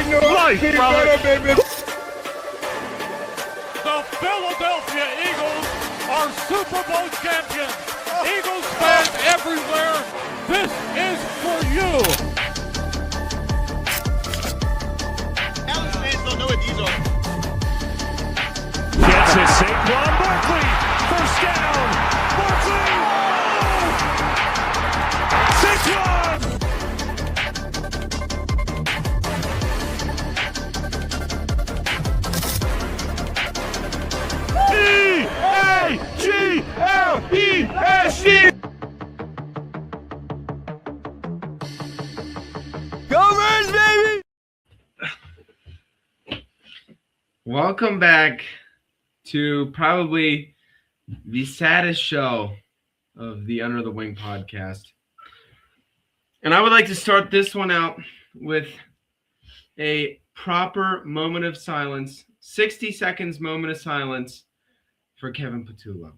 life, brother. The Philadelphia Eagles are Super Bowl champions. Eagles fans everywhere, this is for you. Dallas fans don't know what these are. Gets it, Saquon Barkley. First down. Barkley. Saquon. E-A-G-L-E-S-E. Go Birds, baby! Welcome back to probably the saddest show of the Under the Wing podcast. And I would like to start this one out with a proper moment of silence, 60 seconds moment of silence for Kevin Patullo.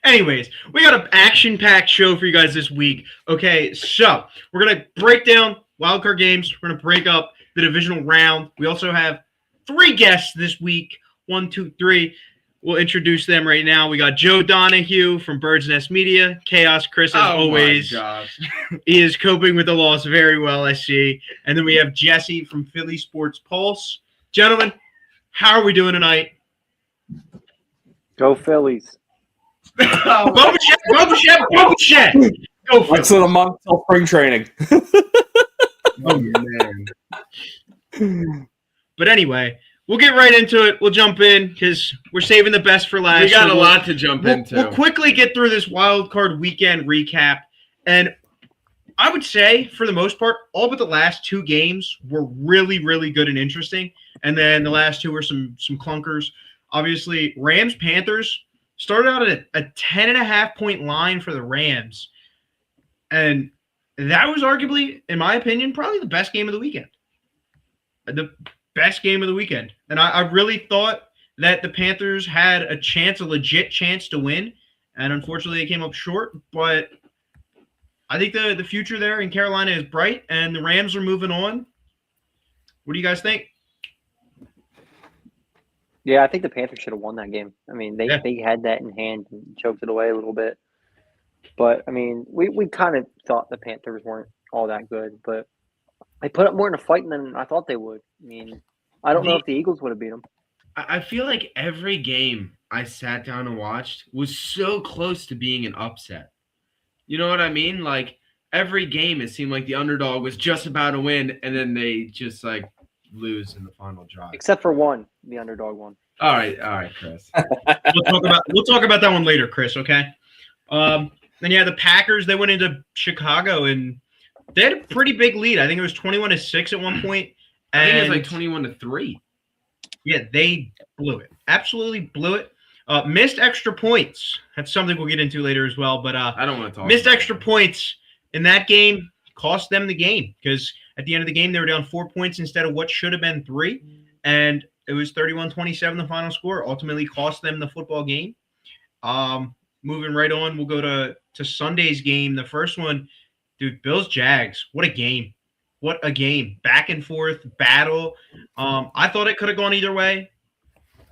Anyways, we got an action-packed show for you guys this week. Okay, so we're going to break down wildcard games. We're going to break up the divisional round. We also have 3 guests this week. 1, 2, 3. We'll introduce them right now. We got Joe Donahue from Bird's Nest Media. Chaos Chris, as always. My gosh. He is coping with the loss very well, I see. And then we have Jesse from Philly Sports Pulse. Gentlemen, how are we doing tonight? Go Phillies. Boba Shed. Go for Less than a month till spring training. Oh, man. But anyway, we'll get right into it. We'll jump in because we're saving the best for last. We got So a lot to jump into. We'll quickly get through this wild card weekend recap. And I would say, for the most part, all but the last 2 games were really, really good and interesting. And then the last 2 were some clunkers. Obviously, Rams-Panthers started out at a 10.5-point line for the Rams. And that was arguably, in my opinion, probably the best game of the weekend. The best game of the weekend. And I really thought that the Panthers had a legit chance to win. And unfortunately, they came up short. But I think the future there in Carolina is bright, and the Rams are moving on. What do you guys think? Yeah, I think the Panthers should have won that game. I mean, they had that in hand and choked it away a little bit. But, I mean, we kind of thought the Panthers weren't all that good. But they put up more in a fight than I thought they would. I mean, I don't know if the Eagles would have beat them. I feel like every game I sat down and watched was so close to being an upset. You know what I mean? Like, every game it seemed like the underdog was just about to win, and then they just, like, lose in the final drive. Except for one, the underdog one. All right, Chris. We'll talk about that one later, Chris, okay? Then, the Packers, they went into Chicago, and they had a pretty big lead. I think it was 21-6 at one point. I think it was like 21-3. Yeah, they blew it. Absolutely blew it. Missed extra points. That's something we'll get into later as well. But I don't want to talk missed about extra points in that game cost them the game because at the end of the game, they were down 4 points instead of what should have been 3. And it was 31-27 the final score. Ultimately cost them the football game. Moving right on, we'll go to Sunday's game. The first one, dude, Bills-Jags. What a game. What a game. Back and forth battle. I thought it could have gone either way.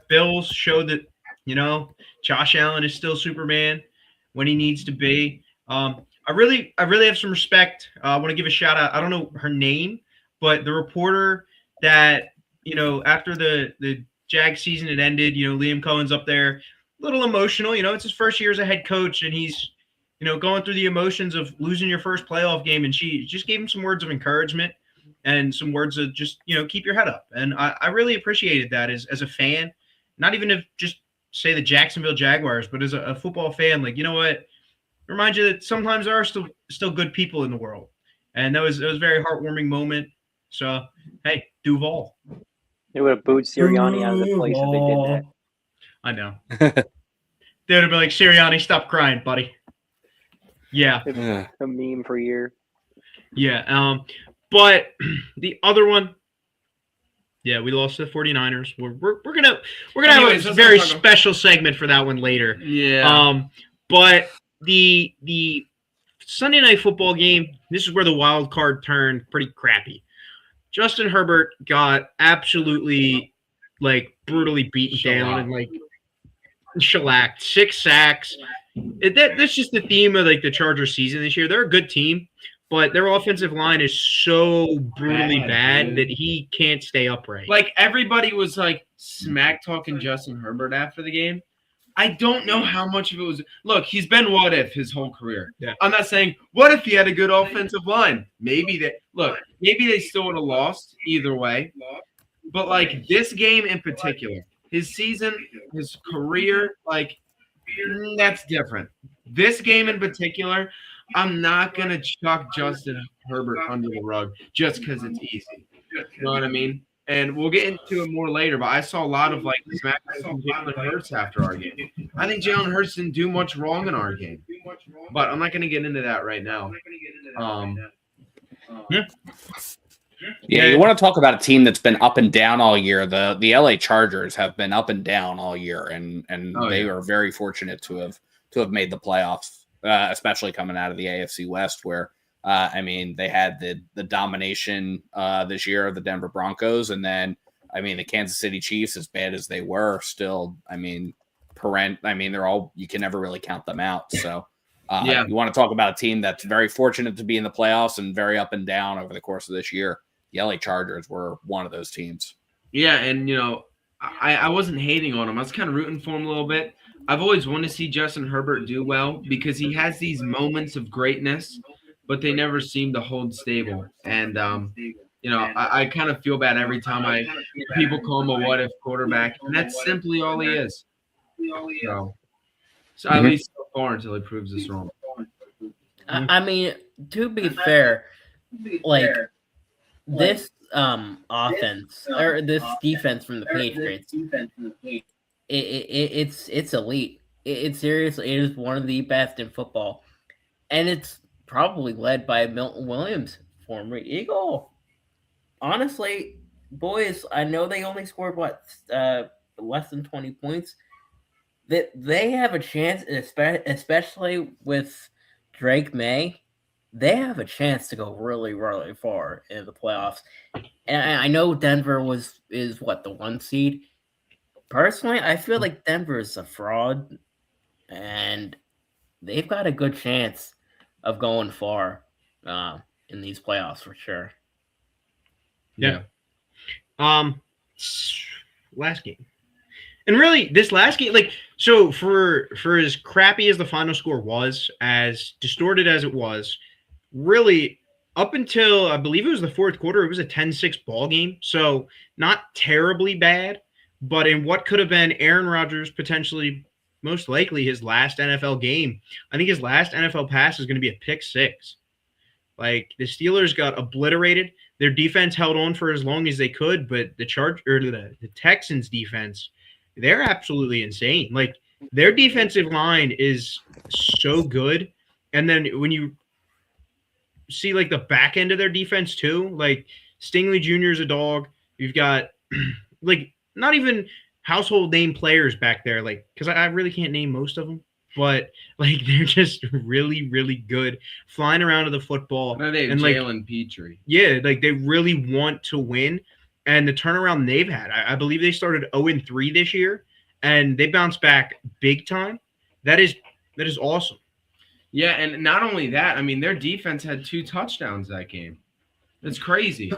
Bills showed that, Josh Allen is still Superman when he needs to be. I really have some respect. I want to give a shout out. I don't know her name, but the reporter that, after the Jag season had ended, Liam Cohen's up there, a little emotional. It's his first year as a head coach, and he's, going through the emotions of losing your first playoff game. And she just gave him some words of encouragement and some words of just, keep your head up. And I really appreciated that as a fan, not even if just say the Jacksonville Jaguars, but as a football fan, like, you know what? Remind you that sometimes there are still good people in the world. And it was a very heartwarming moment. So, hey, Duval. They would have booed Sirianni out of the place if they did that. I know. They would have been like, Sirianni, stop crying, buddy. Yeah. A meme for a year. Yeah. But the other one, yeah, we lost to the 49ers. We're gonna have a very special segment for that one later. Yeah. But the Sunday night football game, this is where the wild card turned pretty crappy. Justin Herbert got absolutely brutally beaten down and shellacked. 6 sacks. That's just the theme of the Chargers season this year. They're a good team, but their offensive line is so brutally bad that he can't stay upright. Everybody was smack talking Justin Herbert after the game. I don't know how much of it was. Look, he's been what if his whole career. Yeah. I'm not saying what if he had a good offensive line. Maybe they still would have lost either way. But this game in particular, his season, his career, that's different. This game in particular, I'm not gonna chuck Justin Herbert under the rug just because it's easy. You know what I mean? And we'll get into it more later, but I saw a lot of smack from Jalen Hurts after our game. I think Jalen Hurts didn't do much wrong in our game, but I'm not going to get into that right now. Yeah, you want to talk about a team that's been up and down all year. The LA Chargers have been up and down all year, and they are very fortunate to have made the playoffs, especially coming out of the AFC West, where they had the domination this year of the Denver Broncos, and then the Kansas City Chiefs, as bad as they were, still they're all, you can never really count them out. So you want to talk about a team that's very fortunate to be in the playoffs and very up and down over the course of this year. The LA Chargers were one of those teams. Yeah, and I wasn't hating on him. I was kind of rooting for him a little bit. I've always wanted to see Justin Herbert do well because he has these moments of greatness, but they never seem to hold stable. And, I kind of feel bad every time people call him a what-if quarterback, and that's simply all he is. So at least so far until he proves us wrong. To be fair, this offense or this defense from the Patriots, it's elite. It seriously is one of the best in football, and it's probably led by Milton Williams, former Eagle. Honestly, boys, I know they only scored less than 20 points. That they have a chance, especially with Drake May. They have a chance to go really, really far in the playoffs. And I know Denver is the 1 seed. Personally, I feel like Denver is a fraud, and they've got a good chance of going far in these playoffs for sure. Yeah. Last game. And really, this last game, so for as crappy as the final score was, as distorted as it was, really, up until, I believe it was the fourth quarter, it was a 10-6 ball game. So not terribly bad, but in what could have been Aaron Rodgers potentially, most likely, his last NFL game, I think his last NFL pass is going to be a pick 6. The Steelers got obliterated. Their defense held on for as long as they could, but the Texans defense, they're absolutely insane. Their defensive line is so good. And then when you see the back end of their defense too, Stingley Jr. is a dog. You've got not even household name players back there, because I really can't name most of them, but they're just really, really good flying around to the football. No, they have Jalen Petrie. Yeah, they really want to win. And the turnaround they've had, I believe they started 0-3 this year, and they bounced back big time. That is awesome. Yeah, and not only that, their defense had 2 touchdowns that game. That's crazy.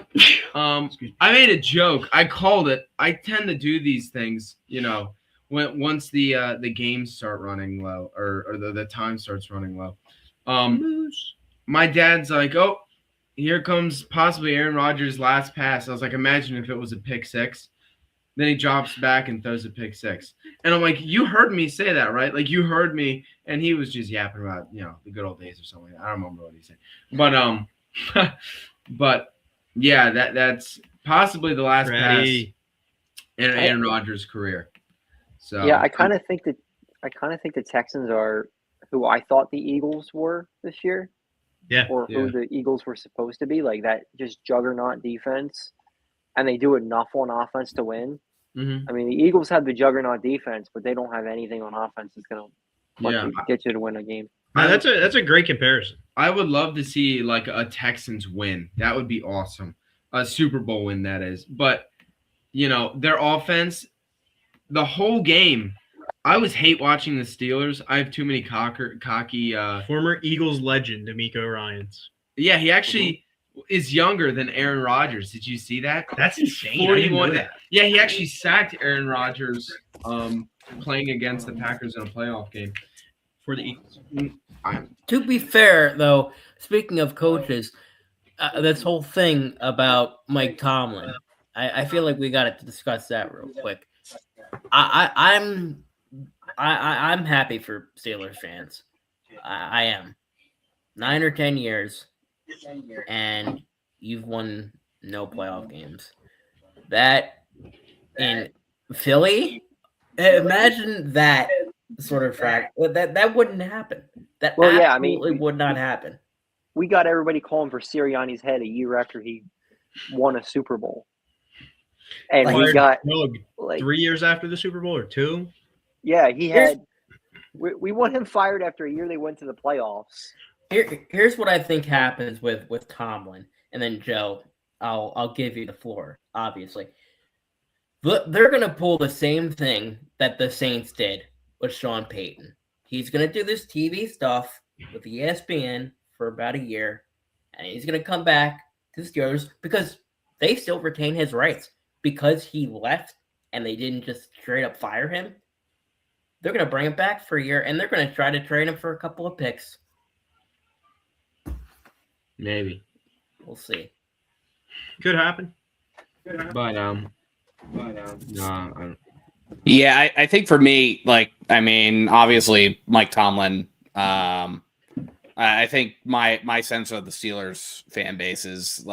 I made a joke. I called it. I tend to do these things, once the games start running low or the time starts running low. My dad's like, oh, here comes possibly Aaron Rodgers' last pass. I was like, imagine if it was a pick 6. Then he drops back and throws a pick 6. And I'm like, you heard me say that, right? You heard me. And he was just yapping about, the good old days or something. I don't remember what he said. But, but yeah, that's possibly the last pass in Aaron Rodgers' career. So yeah, I kind of think the Texans are who I thought the Eagles were this year. Yeah. Or who the Eagles were supposed to be, that just juggernaut defense, and they do enough on offense to win. Mm-hmm. The Eagles have the juggernaut defense, but they don't have anything on offense that's going to get you to win a game. That's a great comparison. I would love to see a Texans win. That would be awesome. a Super Bowl win, that is. But, their offense, the whole game, I hate watching the Steelers. I have too many cocky. Former Eagles legend, D'Amico Ryans. Yeah, he actually is younger than Aaron Rodgers. Did you see that? That's insane. 41. Yeah, he actually sacked Aaron Rodgers playing against the Packers in a playoff game. For the Eagles. To be fair, though, speaking of coaches, this whole thing about Mike Tomlin, I feel like we got to discuss that real quick. I'm happy for Steelers fans. I am. 9 or 10 years, and you've won no playoff games. That in Philly, imagine that sort of track. That wouldn't happen. That absolutely would not happen. We got everybody calling for Sirianni's head a year after he won a Super Bowl. And we got 3 years after the Super Bowl or 2. Yeah, he had. We want him fired after a year they went to the playoffs. Here's what I think happens with Tomlin, and then Joe, I'll give you the floor. Obviously, they're gonna pull the same thing that the Saints did with Sean Payton. He's gonna do this TV stuff with ESPN for about a year, and he's gonna come back to the Steelers because they still retain his rights because he left and they didn't just straight up fire him. They're gonna bring him back for a year, and they're gonna try to trade him for a couple of picks. Maybe. We'll see. Could happen. But no, I don't. Yeah, I think for me, obviously Mike Tomlin. I think my sense of the Steelers fan base is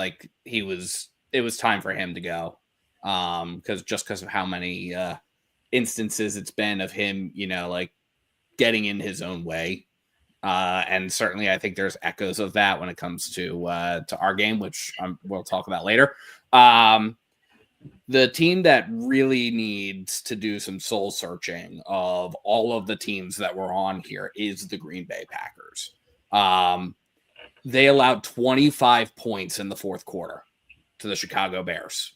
it was time for him to go, because of how many instances it's been of him, getting in his own way. And certainly I think there's echoes of that when it comes to our game, which we'll talk about later. The team that really needs to do some soul searching of all of the teams that were on here is the Green Bay Packers. They allowed 25 points in the fourth quarter to the Chicago Bears.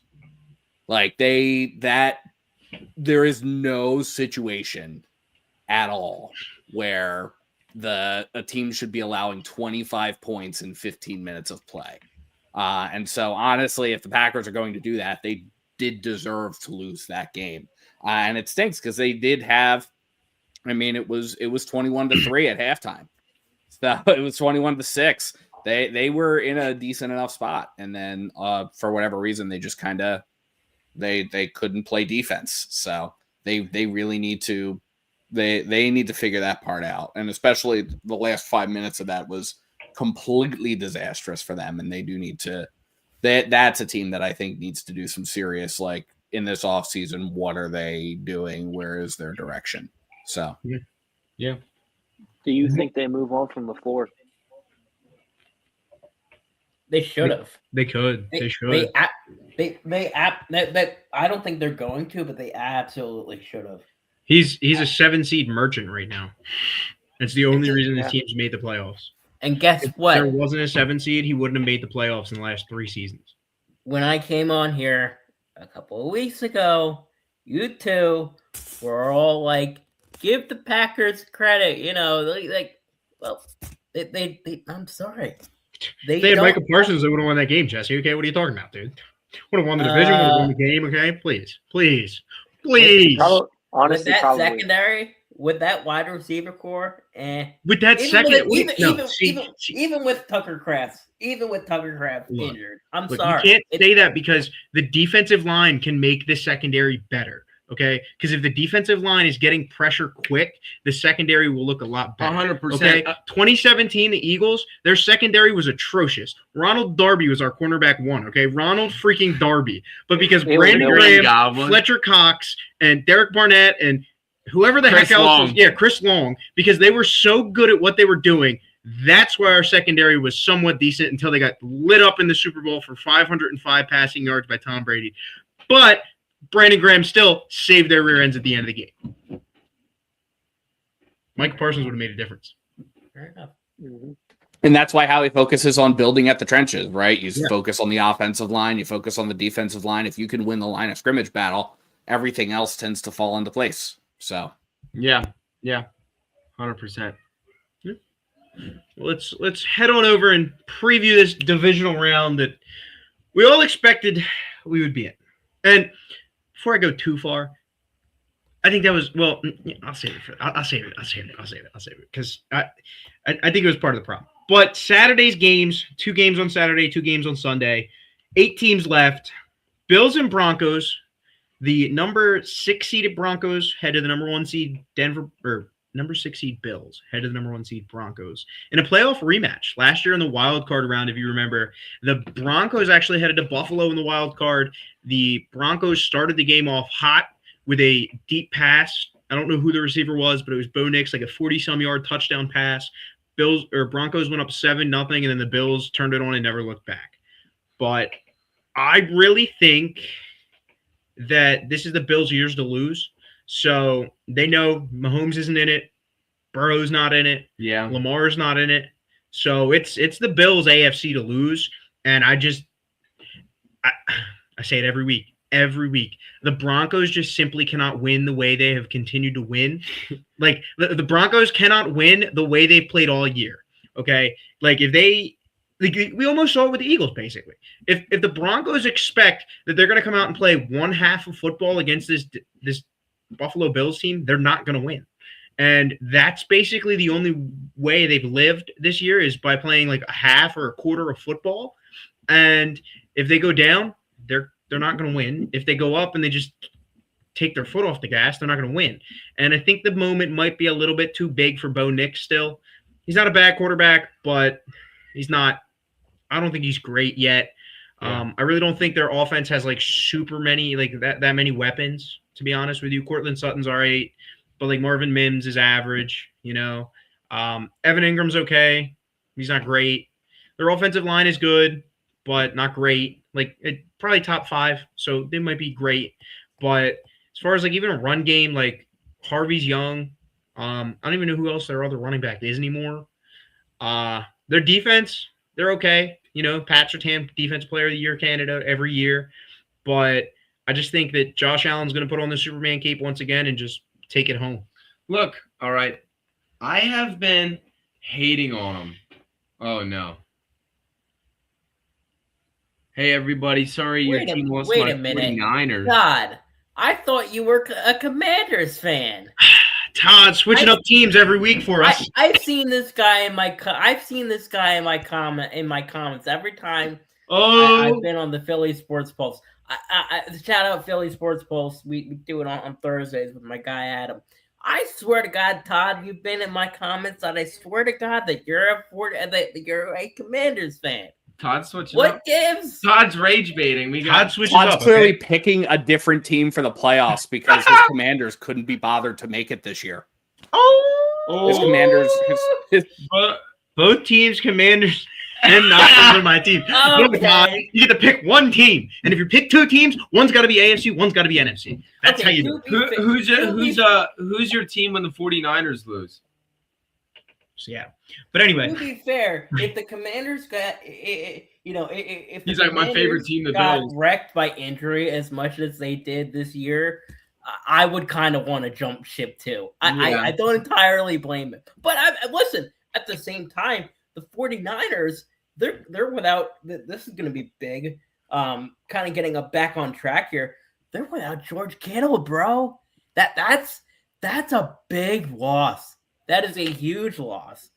There is no situation at all where a team should be allowing 25 points in 15 minutes of play. And so honestly, if the Packers are going to do that, they did deserve to lose that game. And it stinks because they did have, it was 21-3 at halftime. So it was 21-6. They were in a decent enough spot. And then for whatever reason, they just they couldn't play defense. So they really need to, they need to figure that part out. And especially the last 5 minutes of that was completely disastrous for them. And they do need to, that's a team that I think needs to do some serious, in this offseason, what are they doing? Where is their direction? So, yeah. Do you think they move on from LaFleur? They should have. They could. They should. I don't think they're going to, but they absolutely should have. He's a 7-seed merchant right now. That's the only reason his team's made the playoffs. And guess what? If there wasn't a 7-seed, he wouldn't have made the playoffs in the last 3 seasons. When I came on here a couple of weeks ago, you two were all like, give the Packers credit, I'm sorry. They had Michael Parsons that would have won that game, Jesse. Okay, what are you talking about, dude? Would have won the division, would have won the game, okay? Please. Honestly, with that probably. Secondary, with that wide receiver core, with that even with Tucker Kraft injured. Sorry. You can't say that because the defensive line can make the secondary better. Okay, because if the defensive line is getting pressure quick, the secondary will look a lot better. 100%. Okay, 2017, the Eagles, their secondary was atrocious. Ronald Darby was our cornerback 1. Okay, Ronald freaking Darby. But because Brandon Graham, Fletcher Cox, and Derek Barnett, and whoever the heck else was, Chris Long, because they were so good at what they were doing, that's why our secondary was somewhat decent until they got lit up in the Super Bowl for 505 passing yards by Tom Brady. But Brandon Graham still saved their rear ends at the end of the game. Mike Parsons would have made a difference. Fair enough. Mm-hmm. And that's why Howie focuses on building at the trenches, right? You focus on the offensive line, you focus on the defensive line. If you can win the line of scrimmage battle, everything else tends to fall into place. So, yeah, 100%. Well, let's head on over and preview this divisional round that we all expected we would be in. And before I go too far, I think that was I'll save it because I think it was part of the problem. But Saturday's games, 2 games on Saturday, 2 games on Sunday, 8 teams left. Bills and Broncos. The number 6 seeded Broncos head to the number 1 seed Denver, or number 6 seed Bills head to the number 1 seed Broncos in a playoff rematch. Last year in the wild card round, if you remember, the Broncos actually headed to Buffalo in the wild card. The Broncos started the game off hot with a deep pass. I don't know who the receiver was, but it was Bo Nix, like a 40-some yard touchdown pass. Broncos went up 7-0, and then the Bills turned it on and never looked back. But I really think that this is the Bills' years to lose. So they know Mahomes isn't in it. Burrow's not in it. Yeah. Lamar's not in it. So it's the Bills' AFC to lose. And I say it every week. Every week. The Broncos just simply cannot win the way they have continued to win. Like, the Broncos cannot win the way they've played all year, okay? Like, if they – we almost saw it with the Eagles, basically. If the Broncos expect that they're going to come out and play one half of football against this Buffalo Bills team, they're not going to win. And that's basically the only way they've lived this year is by playing, like, a half or a quarter of football. And if they go down, they're not going to win. If they go up and they just take their foot off the gas, they're not going to win. And I think the moment might be a little bit too big for Bo Nix still. He's not a bad quarterback, but he's not – I don't think he's great yet. Yeah. I really don't think their offense has, like, super many – like, that many weapons, to be honest with you. Cortland Sutton's all right, but, like, Marvin Mims is average, you know. Evan Ingram's okay. He's not great. Their offensive line is good, but not great. Like, probably top 5, so they might be great. But as far as, like, even a run game, like, Harvey's young. I don't even know who else their other running back is anymore. Their defense, they're okay. You know, Pat Surtain, Defensive Player of the Year candidate every year. But I just think that Josh Allen's going to put on the Superman cape once again and just take it home. Look, all right, I have been hating on him. Oh, no. Hey, everybody, sorry your team lost my 49ers. God, I thought you were a Commanders fan. Todd, switching up teams every week for us. I've seen this guy in my comments every time. I've been on the Philly Sports Pulse. I shout out Philly Sports Pulse. We do it on Thursdays with my guy Adam. I swear to God, Todd, you've been in my comments, and I swear to God that you're a Commanders fan. Todd's switching up. What gives? Todd's rage baiting. Todd's clearly picking a different team for the playoffs because his Commanders couldn't be bothered to make it this year. His Commanders. Both teams, Commanders, and not for my team. Okay. You get to pick one team, and if you pick 2 teams, one's got to be AFC, one's got to be NFC. That's how you do it. Who's your team when the 49ers lose? So, yeah. But anyway, to be fair, if the Commanders got, if he's like my favorite team, the Bills, wrecked by injury as much as they did this year, I would kind of want to jump ship too. I don't entirely blame it, but listen. At the same time, the 49ers, they're without. This is going to be big. Kind of getting back on track here. They're without George Kittle, bro. That's a big loss. That is a huge loss.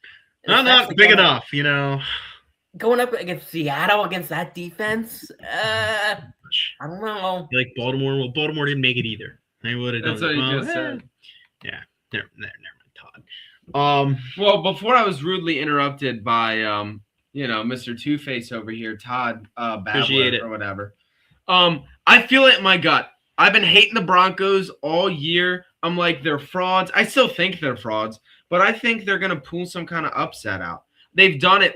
Not big enough, you know. Going up against Seattle, against that defense, I don't know. You like Baltimore? Well, Baltimore didn't make it either. They would have done. That's what you just said. Yeah, never mind, Todd. Well, before I was rudely interrupted by, Mr. Two-Face over here, Todd Babler or whatever. I feel it in my gut. I've been hating the Broncos all year. I'm like, they're frauds. I still think they're frauds. But I think they're going to pull some kind of upset out. They've done it,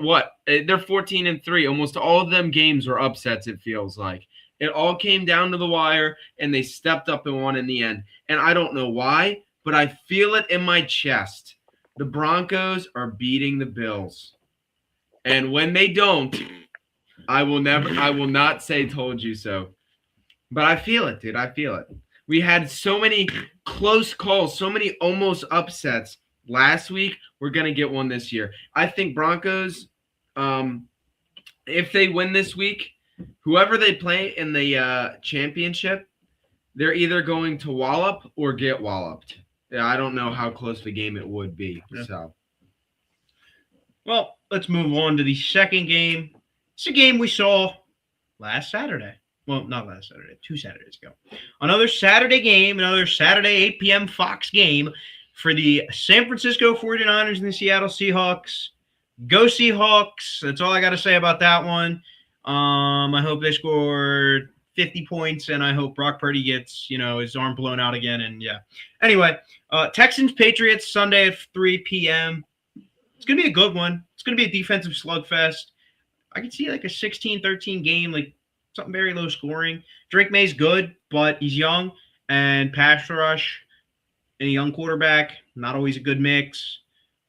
They're 14-3. Almost all of them games were upsets, it feels like. It all came down to the wire, and they stepped up and won in the end. And I don't know why, but I feel it in my chest. The Broncos are beating the Bills. And when they don't, I will not say told you so. But I feel it, dude. I feel it. We had so many close calls, so many almost upsets last week. We're going to get one this year. I think Broncos, if they win this week, whoever they play in the championship, they're either going to wallop or get walloped. Yeah, I don't know how close the game it would be. Yeah. So, well, let's move on to the second game. It's a game we saw last Saturday. Well, not last Saturday, 2 Saturdays ago. Another Saturday game, another Saturday 8 p.m. Fox game for the San Francisco 49ers and the Seattle Seahawks. Go Seahawks. That's all I got to say about that one. I hope they score 50 points, and I hope Brock Purdy gets, his arm blown out again. And, yeah. Anyway, Texans-Patriots Sunday at 3 p.m. It's going to be a good one. It's going to be a defensive slugfest. I could see like a 16-13 game, like something very low scoring. Drake May's good, but he's young, and pass rush and a young quarterback, not always a good mix,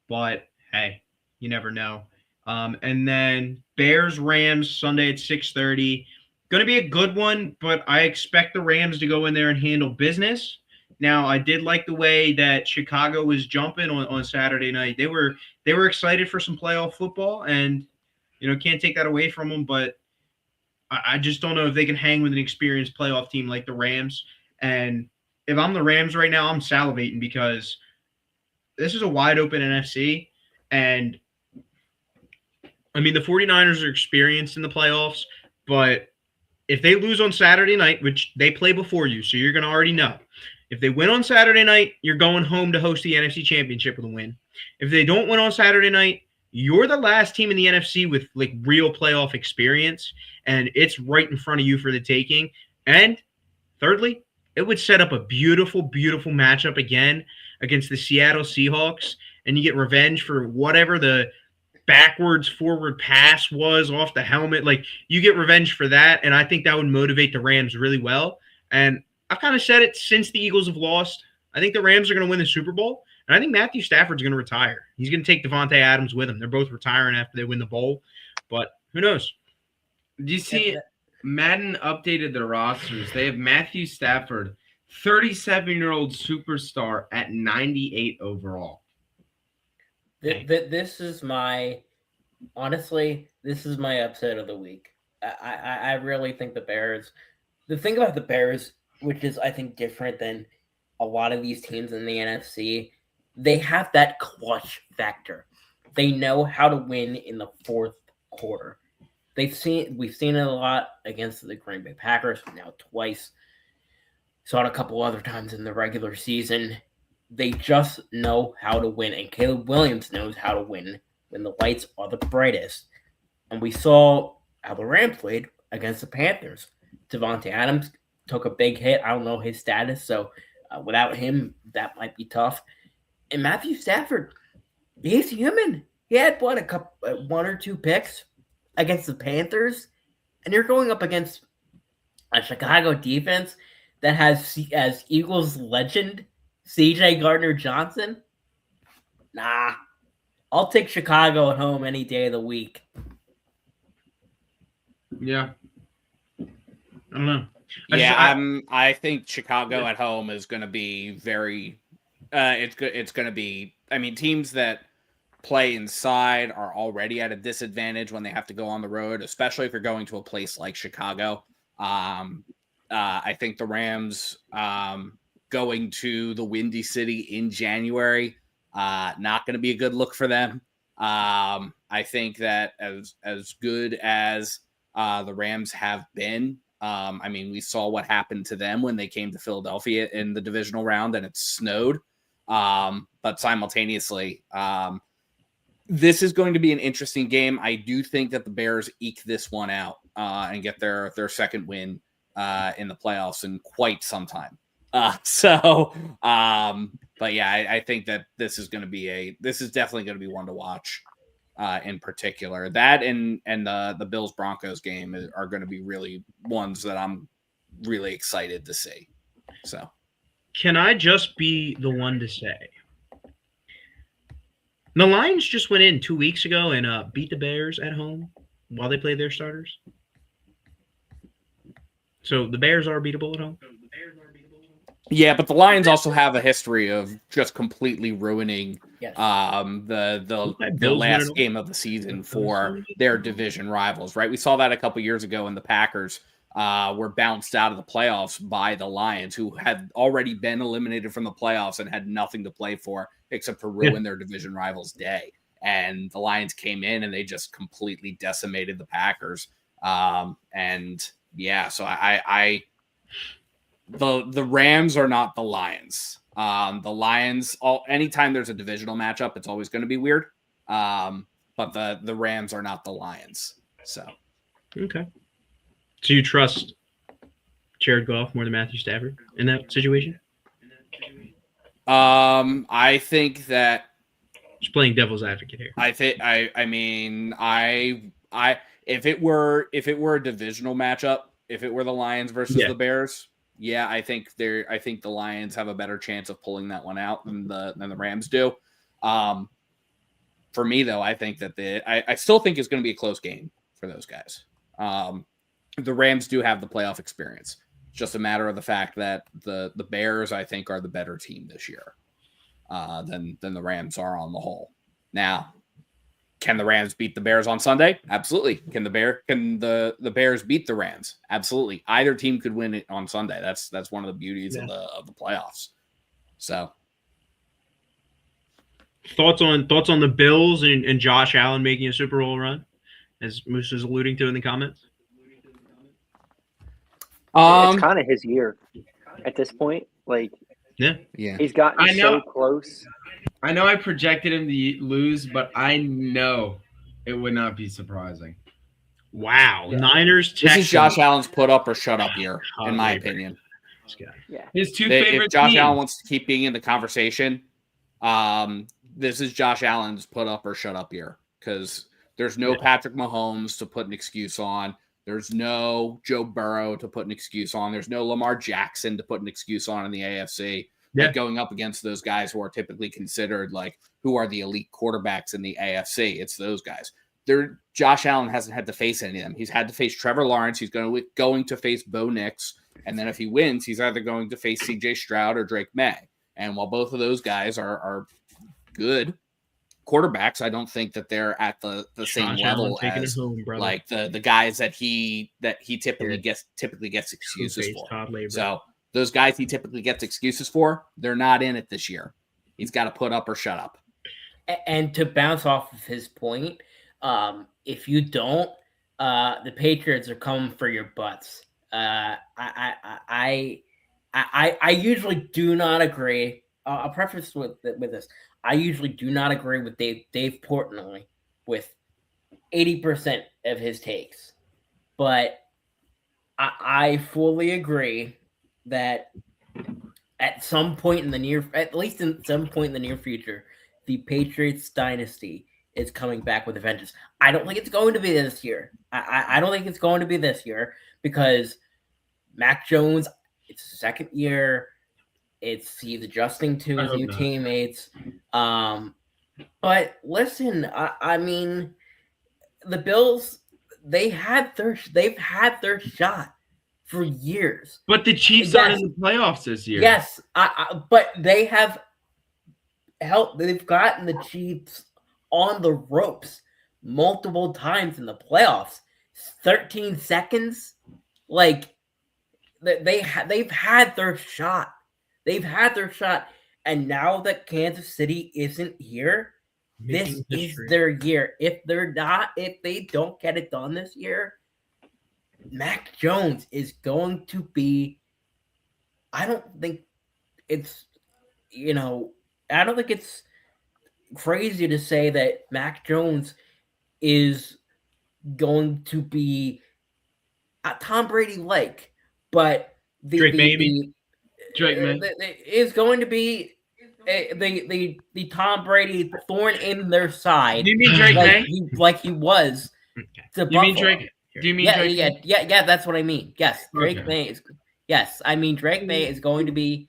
but hey, you never know. And then Bears-Rams Sunday at 6:30. Going to be a good one, but I expect the Rams to go in there and handle business. Now, I did like the way that Chicago was jumping on Saturday night. They were excited for some playoff football, and can't take that away from them, but I just don't know if they can hang with an experienced playoff team like the Rams. And if I'm the Rams right now, I'm salivating because this is a wide open NFC. And I mean, the 49ers are experienced in the playoffs, but if they lose on Saturday night, which they play before you, so you're going to already know. If they win on Saturday night, you're going home to host the NFC Championship with a win. If they don't win on Saturday night, you're the last team in the NFC with like real playoff experience, and it's right in front of you for the taking. And thirdly, it would set up a beautiful, beautiful matchup again against the Seattle Seahawks, and you get revenge for whatever the backwards forward pass was off the helmet. Like, you get revenge for that, and I think that would motivate the Rams really well. And I've kind of said it since the Eagles have lost. I think the Rams are going to win the Super Bowl. And I think Matthew Stafford's going to retire. He's going to take Devontae Adams with him. They're both retiring after they win the bowl. But who knows? Do you see Madden updated their rosters? They have Matthew Stafford, 37-year-old superstar at 98 overall. This is my upset of the week. I really think the Bears. The thing about the Bears, which is I think different than a lot of these teams in the NFC, they have that clutch factor. They know how to win in the fourth quarter. We've seen it a lot against the Green Bay Packers, now twice. Saw it a couple other times in the regular season. They just know how to win, and Caleb Williams knows how to win when the lights are the brightest. And we saw how the Rams played against the Panthers. Devontae Adams took a big hit. I don't know his status, so without him, that might be tough. And Matthew Stafford, he's human. He had one or two picks against the Panthers, and you're going up against a Chicago defense that has as Eagles legend C.J. Gardner-Johnson. Nah, I'll take Chicago at home any day of the week. Yeah, I don't know. I think Chicago at home is going to be very. It's going to be. I mean, teams that play inside are already at a disadvantage when they have to go on the road, especially if you're going to a place like Chicago. I think the Rams going to the Windy City in January, not going to be a good look for them. I think that as good as the Rams have been, I mean, we saw what happened to them when they came to Philadelphia in the divisional round and it snowed. But simultaneously, this is going to be an interesting game. I do think that the Bears eke this one out and get their second win in the playoffs in quite some time. But yeah, I think that this is definitely going to be one to watch in particular. That and the Bills Broncos game are going to be really ones that I'm really excited to see. So, can I just be the one to say, The Lions just went in 2 weeks ago and beat the Bears at home while they played their starters. So the Bears are beatable at home. Yeah, but the Lions also have a history of just completely ruining the last game of the season for their division rivals, right? We saw that a couple years ago when the Packers were bounced out of the playoffs by the Lions, who had already been eliminated from the playoffs and had nothing to play for except to ruin their division rivals' day. And the Lions came in and they just completely decimated the Packers. So the Rams are not the Lions. The Lions, anytime there's a divisional matchup, it's always going to be weird. But the Rams are not the Lions. So okay. So you trust Jared Goff more than Matthew Stafford in that situation? I think that just playing devil's advocate here. If it were a divisional matchup, if it were the Lions versus the Bears, I think the Lions have a better chance of pulling that one out than the Rams do. For me though, I think that I still think it's going to be a close game for those guys. The Rams do have the playoff experience. It's just a matter of the fact that the Bears, I think, are the better team this year than the Rams are on the whole. Now, can the Rams beat the Bears on Sunday? Absolutely. Can the Bears beat the Rams? Absolutely. Either team could win it on Sunday. That's one of the beauties of the playoffs. So, thoughts on the Bills and Josh Allen making a Super Bowl run, as Moose is alluding to in the comments. It's kind of his year at this point. Like, he's gotten so close. I know I projected him to lose, but I know it would not be surprising. Wow. Yeah. Niners, Texans. This is Josh Allen's put up or shut up year, in my opinion. Yeah. His two favorite If Josh teams. Allen wants to keep being in the conversation, this is Josh Allen's put up or shut up year, because there's no Patrick Mahomes to put an excuse on. There's no Joe Burrow to put an excuse on. There's no Lamar Jackson to put an excuse on in the AFC. Like going up against those guys who are typically considered who are the elite quarterbacks in the AFC. It's those guys. Josh Allen hasn't had to face any of them. He's had to face Trevor Lawrence. He's going to face Bo Nix. And then if he wins, he's either going to face CJ Stroud or Drake May. And while both of those guys are good quarterbacks, I don't think that they're at the same level as the guys that he typically gets excuses for. So those guys he typically gets excuses for, they're not in it this year. He's got to put up or shut up. And to bounce off of his point, if you don't, the Patriots are coming for your butts. I usually do not agree. I'll preface with this. I usually do not agree with Dave Portnoy with 80% of his takes, but I fully agree that at some point in the near future, the Patriots dynasty is coming back with a vengeance. I don't think it's going to be this year. I don't think it's going to be this year because Mac Jones, it's the second year. He's adjusting to his new teammates. But listen, I mean, the Bills, they've had their shot for years. But the Chiefs aren't in the playoffs this year. Yes, but they have helped. They've gotten the Chiefs on the ropes multiple times in the playoffs. 13 seconds, they've had their shot. They've had their shot, and now that Kansas City isn't here, this is their year. If they don't get it done this year, Mac Jones is going to be. I don't think it's crazy to say that Mac Jones is going to be Tom Brady-like, but Drake May is going to be the Tom Brady thorn in their side. Do you mean Drake May? Like he was. Do you mean Drake? Do you mean Drake? Yeah. That's what I mean. Yes, Drake Okay. May is. Yes, I mean Drake May is going to be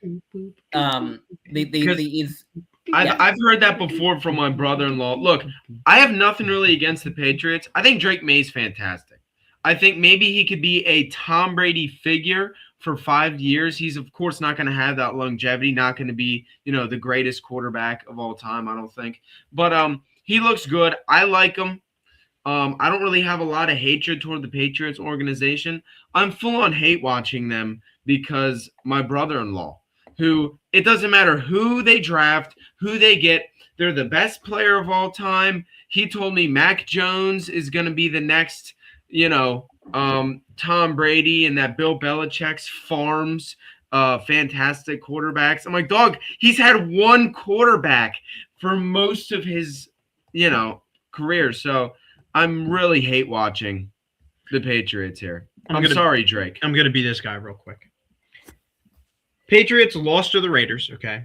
I've heard that before from my brother-in-law. Look, I have nothing really against the Patriots. I think Drake May's fantastic. I think maybe he could be a Tom Brady figure for 5 years. He's, of course, not going to have that longevity, not going to be, the greatest quarterback of all time, I don't think. But he looks good. I like him. I don't really have a lot of hatred toward the Patriots organization. I'm full on hate watching them because my brother-in-law, who it doesn't matter who they draft, who they get, they're the best player of all time. He told me Mac Jones is going to be the next, Tom Brady, and that Bill Belichick's farms fantastic quarterbacks. I'm like, dog, he's had one quarterback for most of his, career. So I'm really hate watching the Patriots here. I'm sorry, Drake. I'm going to be this guy real quick. Patriots lost to the Raiders, okay?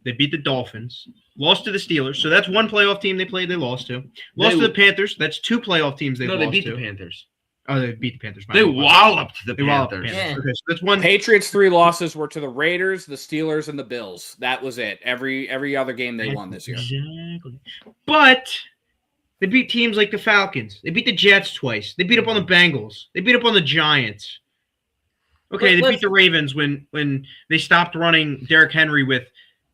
They beat the Dolphins. Lost to the Steelers. So that's one playoff team they lost to. Lost to the Panthers. That's two playoff teams they lost to. No, they beat the Panthers. Oh, they beat the Panthers. They walloped the Panthers. Yeah. Okay, so that's one. Patriots' 3 losses were to the Raiders, the Steelers, and the Bills. That was it. Every other game they won this year. Exactly. But they beat teams like the Falcons. They beat the Jets twice. They beat up on the Bengals. They beat up on the Giants. Okay, they beat the Ravens when they stopped running Derrick Henry with.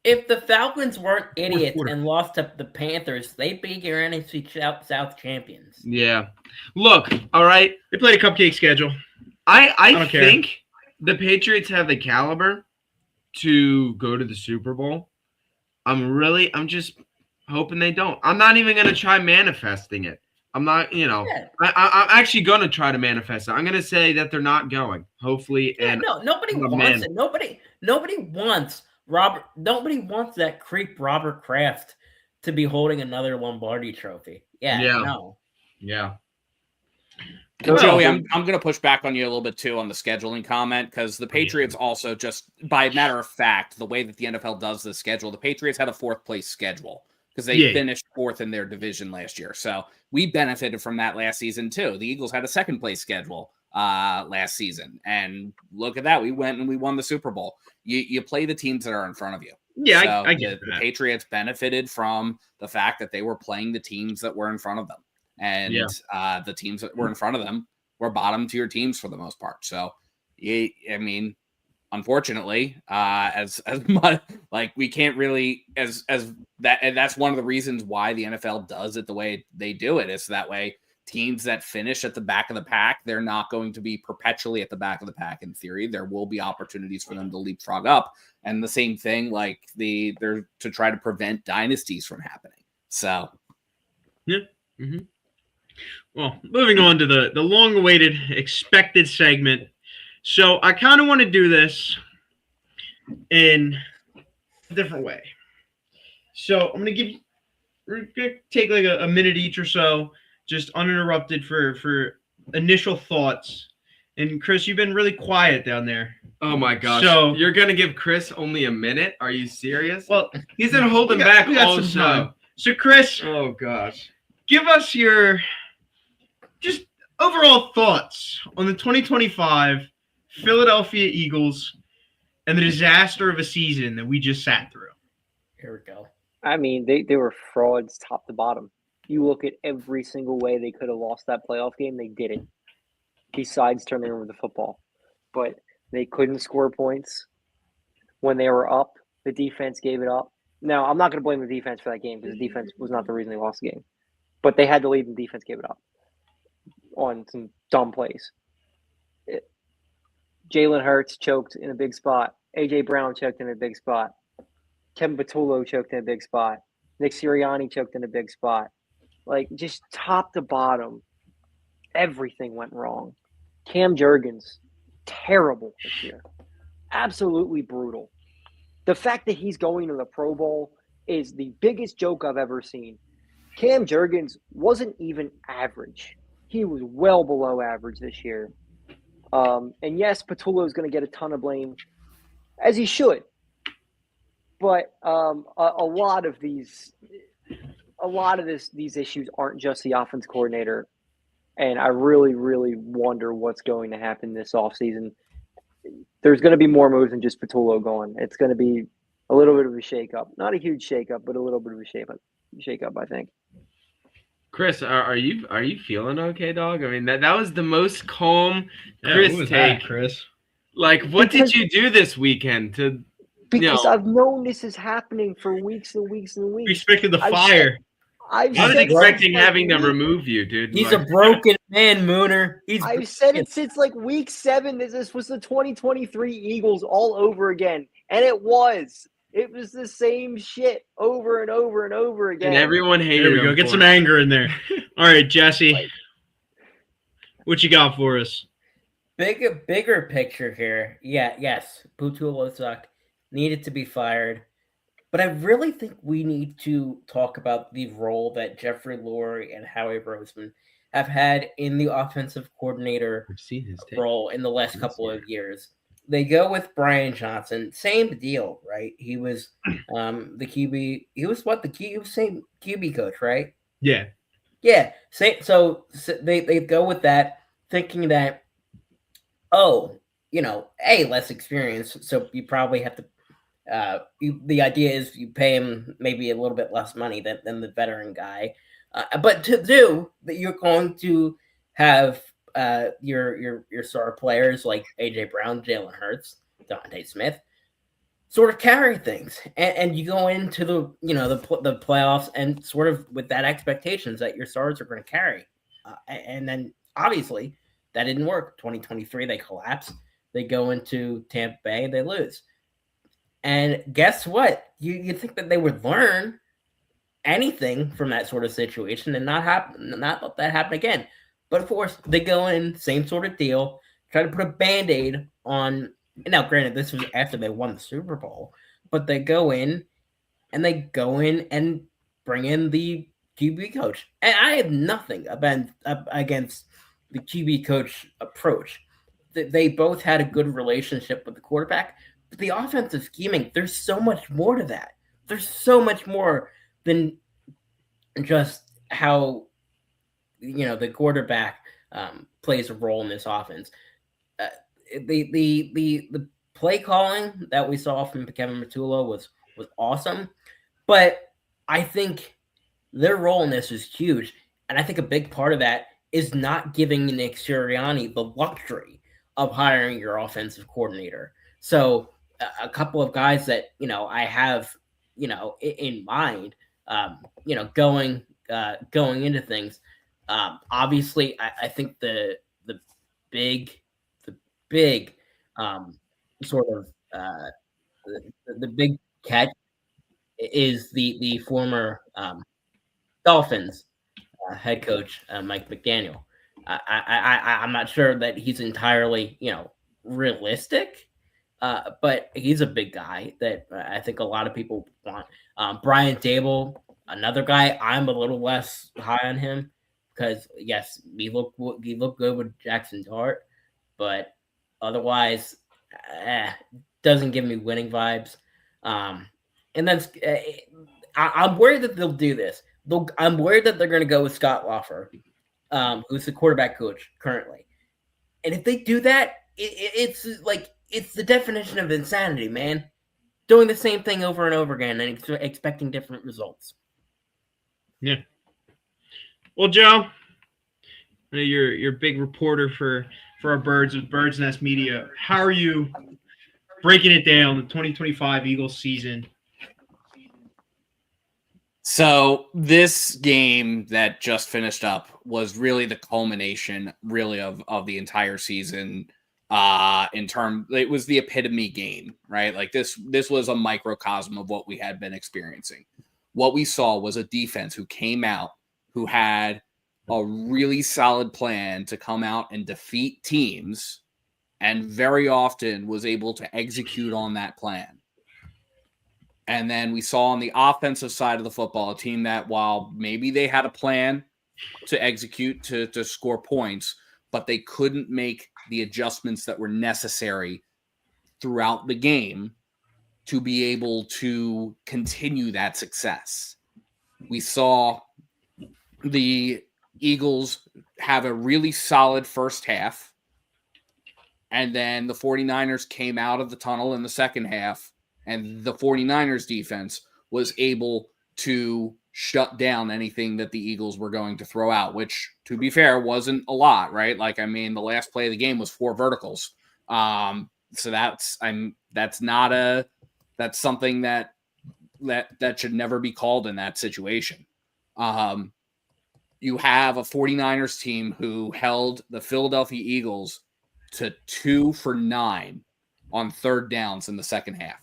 If the Falcons weren't idiots and lost to the Panthers, they'd be your NFC South champions. Yeah. Look, all right. They played a cupcake schedule. I think the Patriots have the caliber to go to the Super Bowl. I'm just hoping they don't. I'm not even going to try manifesting it. I'm not, I'm actually going to try to manifest it. I'm going to say that they're not going, hopefully. Yeah, nobody wants it. Nobody wants Nobody wants that creep Robert Kraft to be holding another Lombardi trophy. Yeah. No. Yeah. Joey, I'm going to push back on you a little bit too on the scheduling comment, because the Patriots also, just by matter of fact, the way that the NFL does the schedule, the Patriots had a 4th place schedule because they finished 4th in their division last year. So we benefited from that last season too. The Eagles had a 2nd place schedule last season, and look at that. We went and we won the Super Bowl. You play the teams that are in front of you. Yeah, so I get the Patriots benefited from the fact that they were playing the teams that were in front of them. And the teams that were in front of them were bottom tier teams for the most part. So, unfortunately, as much like we can't really as that, and that's one of the reasons why the NFL does it the way they do it, is that way teams that finish at the back of the pack, they're not going to be perpetually at the back of the pack. In theory, there will be opportunities for them to leapfrog up, and the same thing, like they're to try to prevent dynasties from happening. So, yeah. Mm-hmm. Well, moving on to the long-awaited expected segment. So I kind of want to do this in a different way. So we're going to take like a minute each or so, just uninterrupted for initial thoughts. And Chris, you've been really quiet down there. Oh my gosh. So you're going to give Chris only a minute? Are you serious? Well, he's been holding back all some show. time. So Chris, oh gosh, give us your just overall thoughts on the 2025 Philadelphia Eagles and the disaster of a season that we just sat through. Here we go. I mean, they were frauds top to bottom. You look at every single way they could have lost that playoff game, they didn't. Besides turning over the football. But they couldn't score points. When they were up, the defense gave it up. Now, I'm not going to blame the defense for that game because the defense was not the reason they lost the game. But they had the lead and the defense gave it up on some dumb plays. Jalen Hurts choked in a big spot. A.J. Brown choked in a big spot. Kevin Patullo choked in a big spot. Nick Sirianni choked in a big spot. Like, just top to bottom, everything went wrong. Cam Jurgens, terrible this year. Absolutely brutal. The fact that he's going to the Pro Bowl is the biggest joke I've ever seen. Cam Jurgens wasn't even average. He was well below average this year. And yes, Patullo is going to get a ton of blame, as he should. But a lot of these issues aren't just the offense coordinator. And I really, really wonder what's going to happen this offseason. There's going to be more moves than just Patullo going. It's going to be a little bit of a shakeup. Not a huge shakeup, but a little bit of a shakeup, I think. Chris, are you feeling okay, dog? I mean, that was the most calm Chris Chris take. take. Chris. Like, what did you do this weekend to? Because I've known this is happening for weeks and weeks and We weeks. expected the fire. I was expecting having to remove you, dude. He's a broken man, Mooner. I've said it since like week 7 that this was the 2023 Eagles all over again. And it was. It was the same shit over and over and over again. And everyone hated There we go. him Get for some it. anger in there. All right, Jesse. What you got for us? Bigger picture here. Yeah, yes. Patullo sucked. Needed to be fired. But I really think we need to talk about the role that Jeffrey Lurie and Howie Roseman have had in the offensive coordinator role in the last couple of years. They go with Brian Johnson. Same deal, right? He was the QB. He was same QB coach, right? Yeah. Yeah. So they go with that, thinking that, less experience, so you probably have to. The idea is you pay him maybe a little bit less money than the veteran guy, but to do that, you're going to have your star players like AJ Brown, Jalen Hurts, Dante Smith, sort of carry things, and you go into the playoffs and sort of with that expectations that your stars are going to carry, and then obviously that didn't work. 2023 they collapse. They go into Tampa Bay, they lose. And guess what? You think that they would learn anything from that sort of situation and not let that happen again. But of course, they go in, same sort of deal, try to put a Band-Aid on. Now, granted, this was after they won the Super Bowl, but they go in and bring in the QB coach. And I have nothing against the QB coach approach. They both had a good relationship with the quarterback. But the offensive scheming, there's so much more to that. There's so much more than just how the quarterback plays a role in this offense. The play calling that we saw from Kevin Patullo was awesome, but I think their role in this is huge, and I think a big part of that is not giving Nick Sirianni the luxury of hiring your offensive coordinator. So a couple of guys that I have in mind, going into things. Obviously, I think the big sort of the big catch is the former Dolphins head coach Mike McDaniel. I'm not sure that he's entirely realistic. But he's a big guy that I think a lot of people want. Brian Dable, another guy, I'm a little less high on him because, yes, he looked good with Jackson Dart, but otherwise, doesn't give me winning vibes. And then I'm worried that they'll do this. I'm worried that they're going to go with Scott Loffer, who's the quarterback coach currently. And if they do that, it's the definition of insanity, man. Doing the same thing over and over again and expecting different results. Yeah. Well, Joe, I know you're a big reporter for our Birds with Birds Nest Media. How are you breaking it down, the 2025 Eagles season? So this game that just finished up was really the culmination, really, of the entire season. It was the epitome game, right? Like this was a microcosm of what we had been experiencing. What we saw was a defense who came out, who had a really solid plan to come out and defeat teams, and very often was able to execute on that plan. And then we saw on the offensive side of the football, a team that, while maybe they had a plan to execute to score points, but they couldn't make the adjustments that were necessary throughout the game to be able to continue that success. We saw the Eagles have a really solid first half, and then the 49ers came out of the tunnel in the second half And the 49ers defense was able to shut down anything that the Eagles were going to throw out, which, to be fair, wasn't a lot, right? Like, I mean, the last play of the game was 4 verticals. So that's something that should never be called in that situation. You have a 49ers team who held the Philadelphia Eagles to 2 for 9 on third downs in the second half.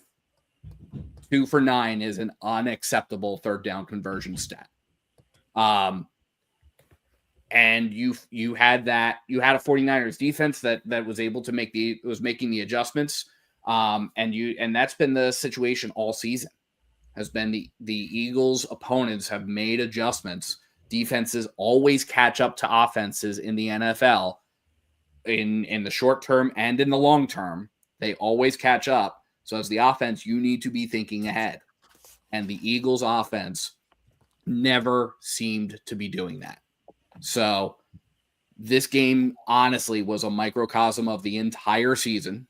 2 for 9 is an unacceptable third down conversion stat. And you had a 49ers defense that was able to making the adjustments. And that's been the situation all season. Has been the Eagles' opponents have made adjustments. Defenses always catch up to offenses in the NFL in the short term and in the long term. They always catch up. So as the offense, you need to be thinking ahead. And the Eagles' offense never seemed to be doing that. So this game, honestly, was a microcosm of the entire season.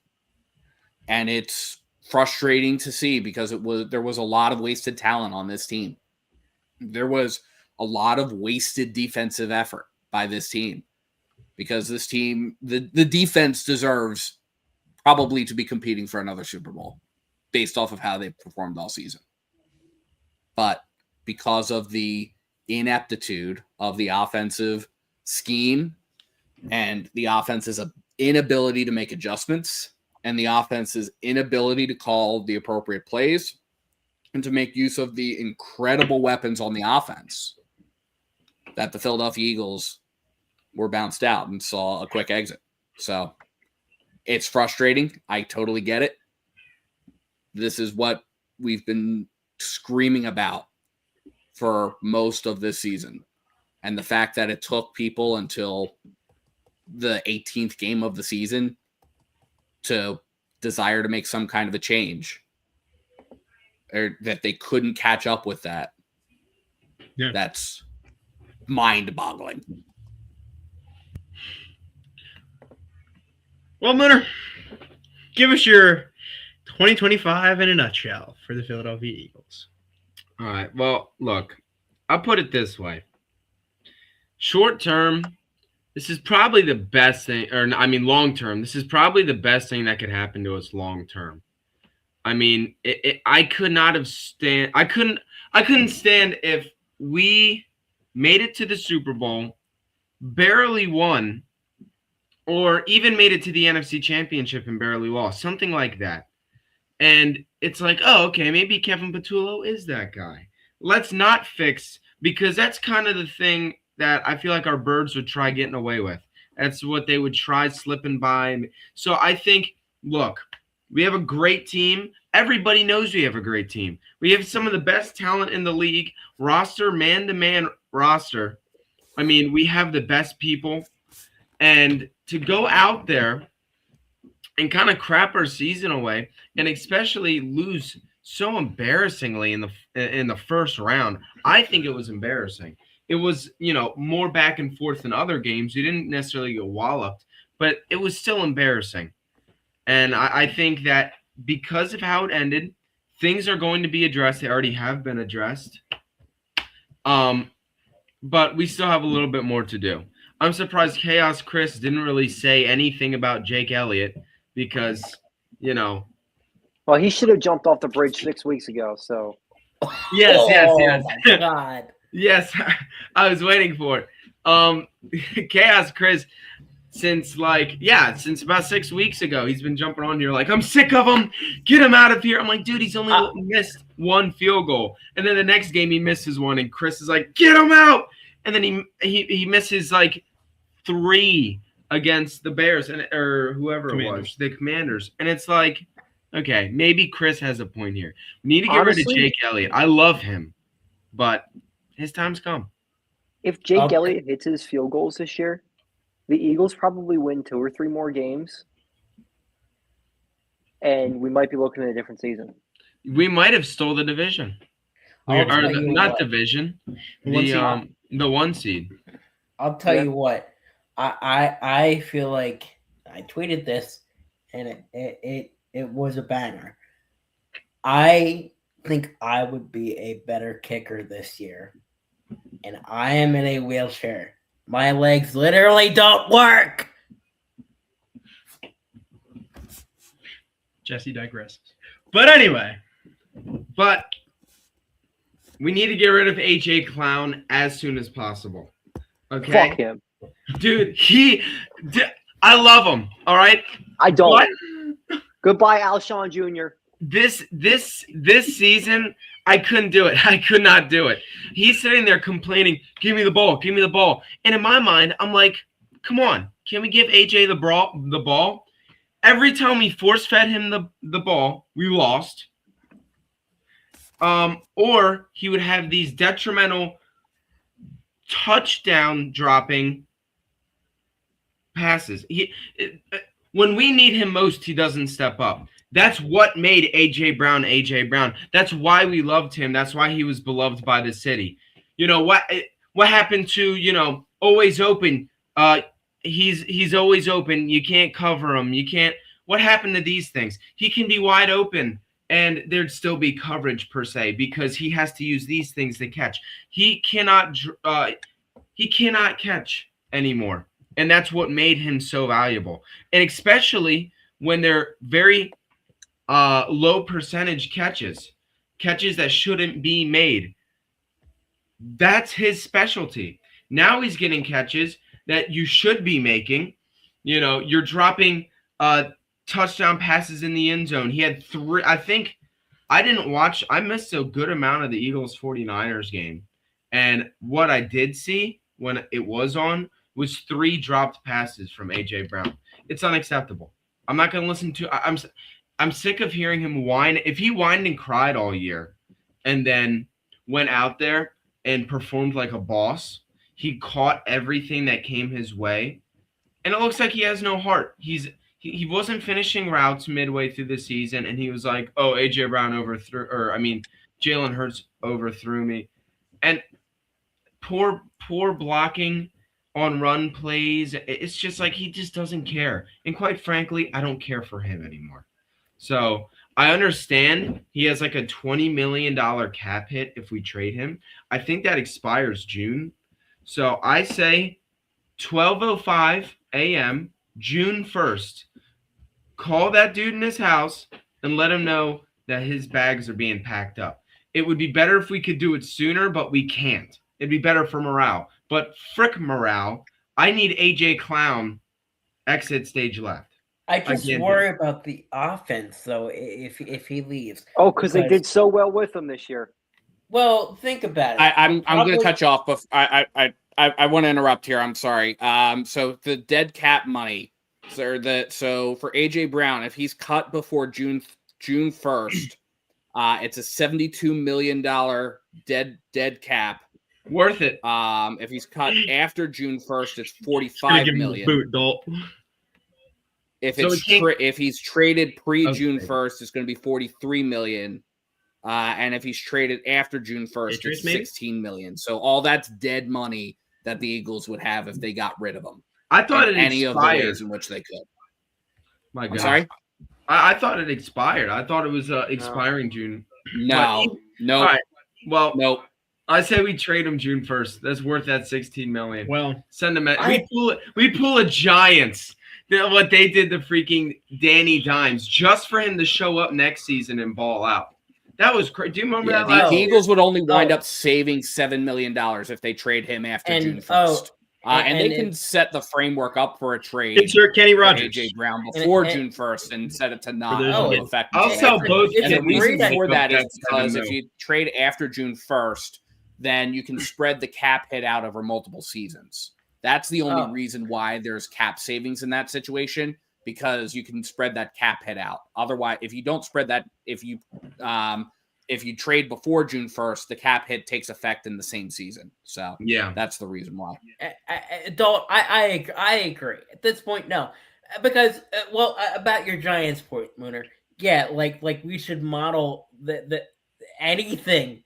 And it's frustrating to see because there was a lot of wasted talent on this team. There was a lot of wasted defensive effort by this team because this team, the defense deserves probably to be competing for another Super Bowl based off of how they've performed all season. But because of the ineptitude of the offensive scheme and the offense's inability to make adjustments and the offense's inability to call the appropriate plays and to make use of the incredible weapons on the offense, that the Philadelphia Eagles were bounced out and saw a quick exit. So it's frustrating. I totally get it. This is what we've been screaming about for most of this season. And the fact that it took people until the 18th game of the season to desire to make some kind of a change, or that they couldn't catch up with that. Yeah. That's mind-boggling. Well, Mooner, give us your 2025 in a nutshell for the Philadelphia Eagles. All right. Well, look, I'll put it this way. Short term, this is probably the best thing, long term, this is probably the best thing that could happen to us long term. I mean, I couldn't stand if we made it to the Super Bowl, barely won, or even made it to the NFC Championship and barely lost, something like that. And it's like, oh, okay, maybe Kevin Patullo is that guy. Let's not fix, because that's kind of the thing that I feel like our birds would try getting away with. That's what they would try slipping by. So I think, look, we have a great team. Everybody knows we have a great team. We have some of the best talent in the league, roster, man-to-man roster. I mean, we have the best people. And to go out there and kind of crap our season away, and especially lose so embarrassingly in the first round, I think it was embarrassing. It was, more back and forth than other games. You didn't necessarily get walloped, but it was still embarrassing. And I think that because of how it ended, things are going to be addressed. They already have been addressed. But we still have a little bit more to do. I'm surprised Chaos Chris didn't really say anything about Jake Elliott because, Well, he should have jumped off the bridge 6 weeks ago, so. Yes. Oh, my God. Yes, I was waiting for it. Chaos Chris, since about 6 weeks ago, he's been jumping on here like, I'm sick of him. Get him out of here. I'm like, dude, he's only missed one field goal. And then the next game he misses one, and Chris is like, get him out. And then he misses like 3 against the Bears or whoever it was, the Commanders. And it's like, okay, maybe Chris has a point here. We need to get rid of Jake Elliott. I love him, but his time's come. If Jake Elliott hits his field goals this year, the Eagles probably win 2 or 3 more games, and we might be looking at a different season. We might have stole the division. Division. The 1 seed. I'll tell you what. I feel like I tweeted this, and it was a banger. I think I would be a better kicker this year. And I am in a wheelchair. My legs literally don't work. Jesse digresses. But anyway. But we need to get rid of AJ Clown as soon as possible. Okay? Fuck him. Dude, I love him. All right? I don't. What? Goodbye, Alshon Jr. This season, I couldn't do it. I could not do it. He's sitting there complaining, give me the ball, give me the ball. And in my mind, I'm like, come on, can we give AJ the ball? Every time we force-fed him the ball, we lost. Or he would have these detrimental touchdown dropping passes. When we need him most, he doesn't step up. That's what made AJ Brown. That's why we loved him. That's why he was beloved by the city. You know what happened to, always open? He's always open. You can't cover him. You can't. What happened to these things? He can be wide open and there'd still be coverage per se because he has to use these things to catch. He cannot catch anymore. And that's what made him so valuable. And especially when they're very low percentage catches that shouldn't be made. That's his specialty. Now he's getting catches that you should be making. You're dropping touchdown passes in the end zone. He had 3. I think I missed a good amount of the Eagles 49ers game. And what I did see when it was on was 3 dropped passes from AJ Brown. It's unacceptable. I'm not going to listen to I'm sick of hearing him whine. If he whined and cried all year and then went out there and performed like a boss, he caught everything that came his way. And it looks like he has no heart. He wasn't finishing routes midway through the season, and he was like, oh, AJ Brown Jalen Hurts overthrew me. And poor blocking on run plays. It's just like he just doesn't care. And quite frankly, I don't care for him anymore. So I understand he has like a $20 million cap hit if we trade him. I think that expires June. So I say 12:05 a.m., June 1st. Call that dude in his house and let him know that his bags are being packed up. It would be better if we could do it sooner, but we can't. It'd be better for morale. But frick morale, I need AJ Clown exit stage left. I just worry about the offense, though, if he leaves. Oh, because they did so well with him this year. Well, think about it. I'm going to cut you off, but I want to interrupt here. I'm sorry. So the dead cap money. So for AJ Brown, if he's cut before June 1st, it's a $72 million dead cap. Worth it. If he's cut after June 1st, it's $45 million. Boot, Dolt. If he's traded pre-June 1st, it's going to be $43 million. And if he's traded after June 1st, it's $16 million. So all that's dead money that the Eagles would have if they got rid of him. I thought it any expired. Of the ways in which they could. My God. I'm sorry? I thought it expired. I thought it was expiring June. No. All right. Well, nope. I say we trade him June 1st. That's worth that $16 million. Well, send him. We pull a Giants. What they did to freaking Danny Dimes just for him to show up next season and ball out. That was crazy. Do you remember that? The Eagles would only wind up saving $7 million if they trade him after June 1st. And they can set the framework up for a trade. Insert Kenny Rogers. AJ Brown before June 1st and set it to not affect. I'll sell both. And the reason for that is because if you trade after June 1st, then you can spread the cap hit out over multiple seasons. That's the only reason why there's cap savings in that situation, because you can spread that cap hit out. Otherwise, if you don't spread that, if you trade before June 1st, the cap hit takes effect in the same season. So yeah, that's the reason why. I agree. At this point, no. Because, about your Giants point, Mooner, yeah, like we should model anything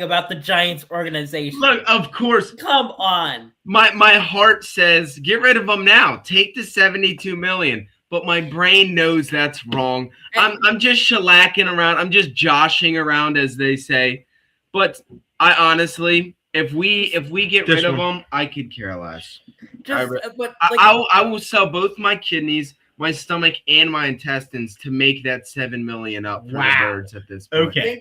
about the Giants organization. Look, of course. Come on. My heart says, get rid of them now. Take the $72 million. but my brain knows that's wrong. I'm just shellacking around. I'm just joshing around, as they say. But I honestly, if we get rid of them, I could care less. I will sell both my kidneys, my stomach, and my intestines to make that $7 million up for the Birds at this point. Okay.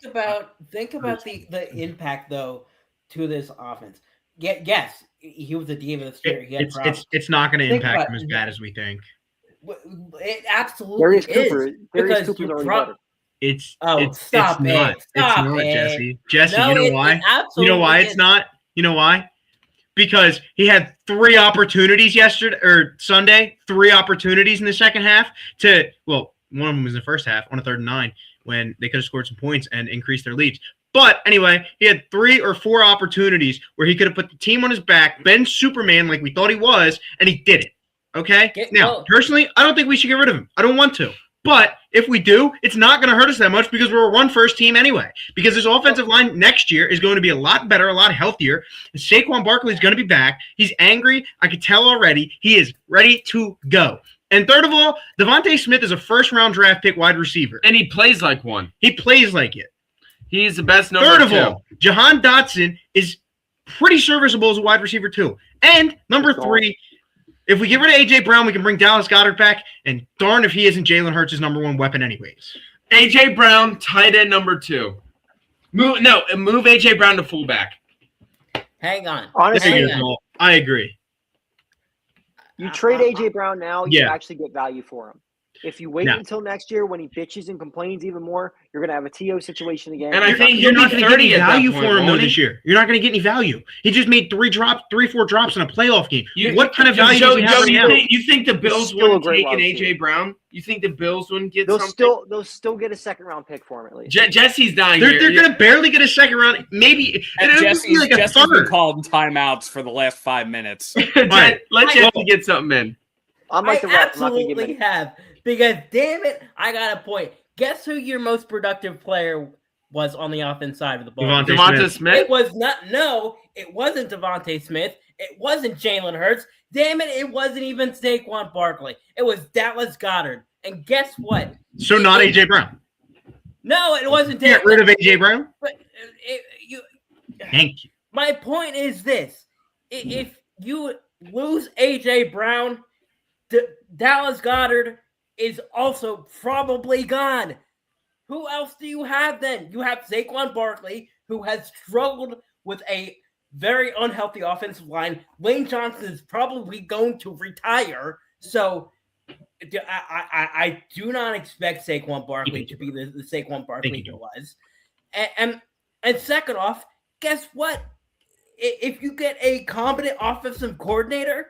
Think about the impact though to this offense. Yes, he was a diva this year. It's not going to impact him as bad as we think. It absolutely is. Darius Cooper's already better. It's stop not. it. It's not, Jesse. Jesse, No, you know why? You know why it's is. not? You know why? Because he had 3 opportunities Sunday, 3 opportunities in the second half one of them was in the first half on a 3rd and 9 when they could have scored some points and increased their leads. But anyway, he had 3 or 4 opportunities where he could have put the team on his back, been Superman like we thought he was, and he did it. Okay? Personally, I don't think we should get rid of him. I don't want to. But if we do, it's not going to hurt us that much because we're a run-first team anyway. Because this offensive line next year is going to be a lot better, a lot healthier. And Saquon Barkley is going to be back. He's angry. I can tell already. He is ready to go. And third of all, Devontae Smith is a first-round draft pick wide receiver. And he plays like one. He plays like it. He's the best number 2. Third of all, Jahan Dotson is pretty serviceable as a wide receiver too. And number 3, if we get rid of A.J. Brown, we can bring Dallas Goedert back, and darn if he isn't Jalen Hurts' number 1 weapon anyways. A.J. Brown, tight end number 2. Move A.J. Brown to fullback. Hang on. Honestly, I agree. You trade A.J. Brown now, you actually get value for him. If you wait until next year when he bitches and complains even more, you're going to have a T.O. situation again. And I think you're not going to get any value point, for him this year. You're not going to get any value. He just made 4 drops in a playoff game. What kind of value does he have right now? You think the Bills wouldn't take an A.J. Brown? You think the Bills wouldn't get something? They'll still get a 2nd-round pick for him at least. Jesse's not here. They're going to barely get a 2nd round. Maybe. Jesse's been called timeouts for the last 5 minutes. Let Jesse get something in. I absolutely have. Because, damn it, I got a point. Guess who your most productive player was on the offense side of the ball? Devonta Smith? It was not. No, it wasn't Devonta Smith. It wasn't Jalen Hurts. Damn it, it wasn't even Saquon Barkley. It was Dallas Goedert. And guess what? So not A.J. Brown? No, it wasn't. Get rid of A.J. Brown? But Thank you. My point is this. If you lose A.J. Brown, Dallas Goedert is also probably gone. Who else do you have then? You have Saquon Barkley, who has struggled with a very unhealthy offensive line. Lane Johnson is probably going to retire. So I do not expect Saquon Barkley to be the Saquon Barkley he was. And second off, guess what? If you get a competent offensive coordinator,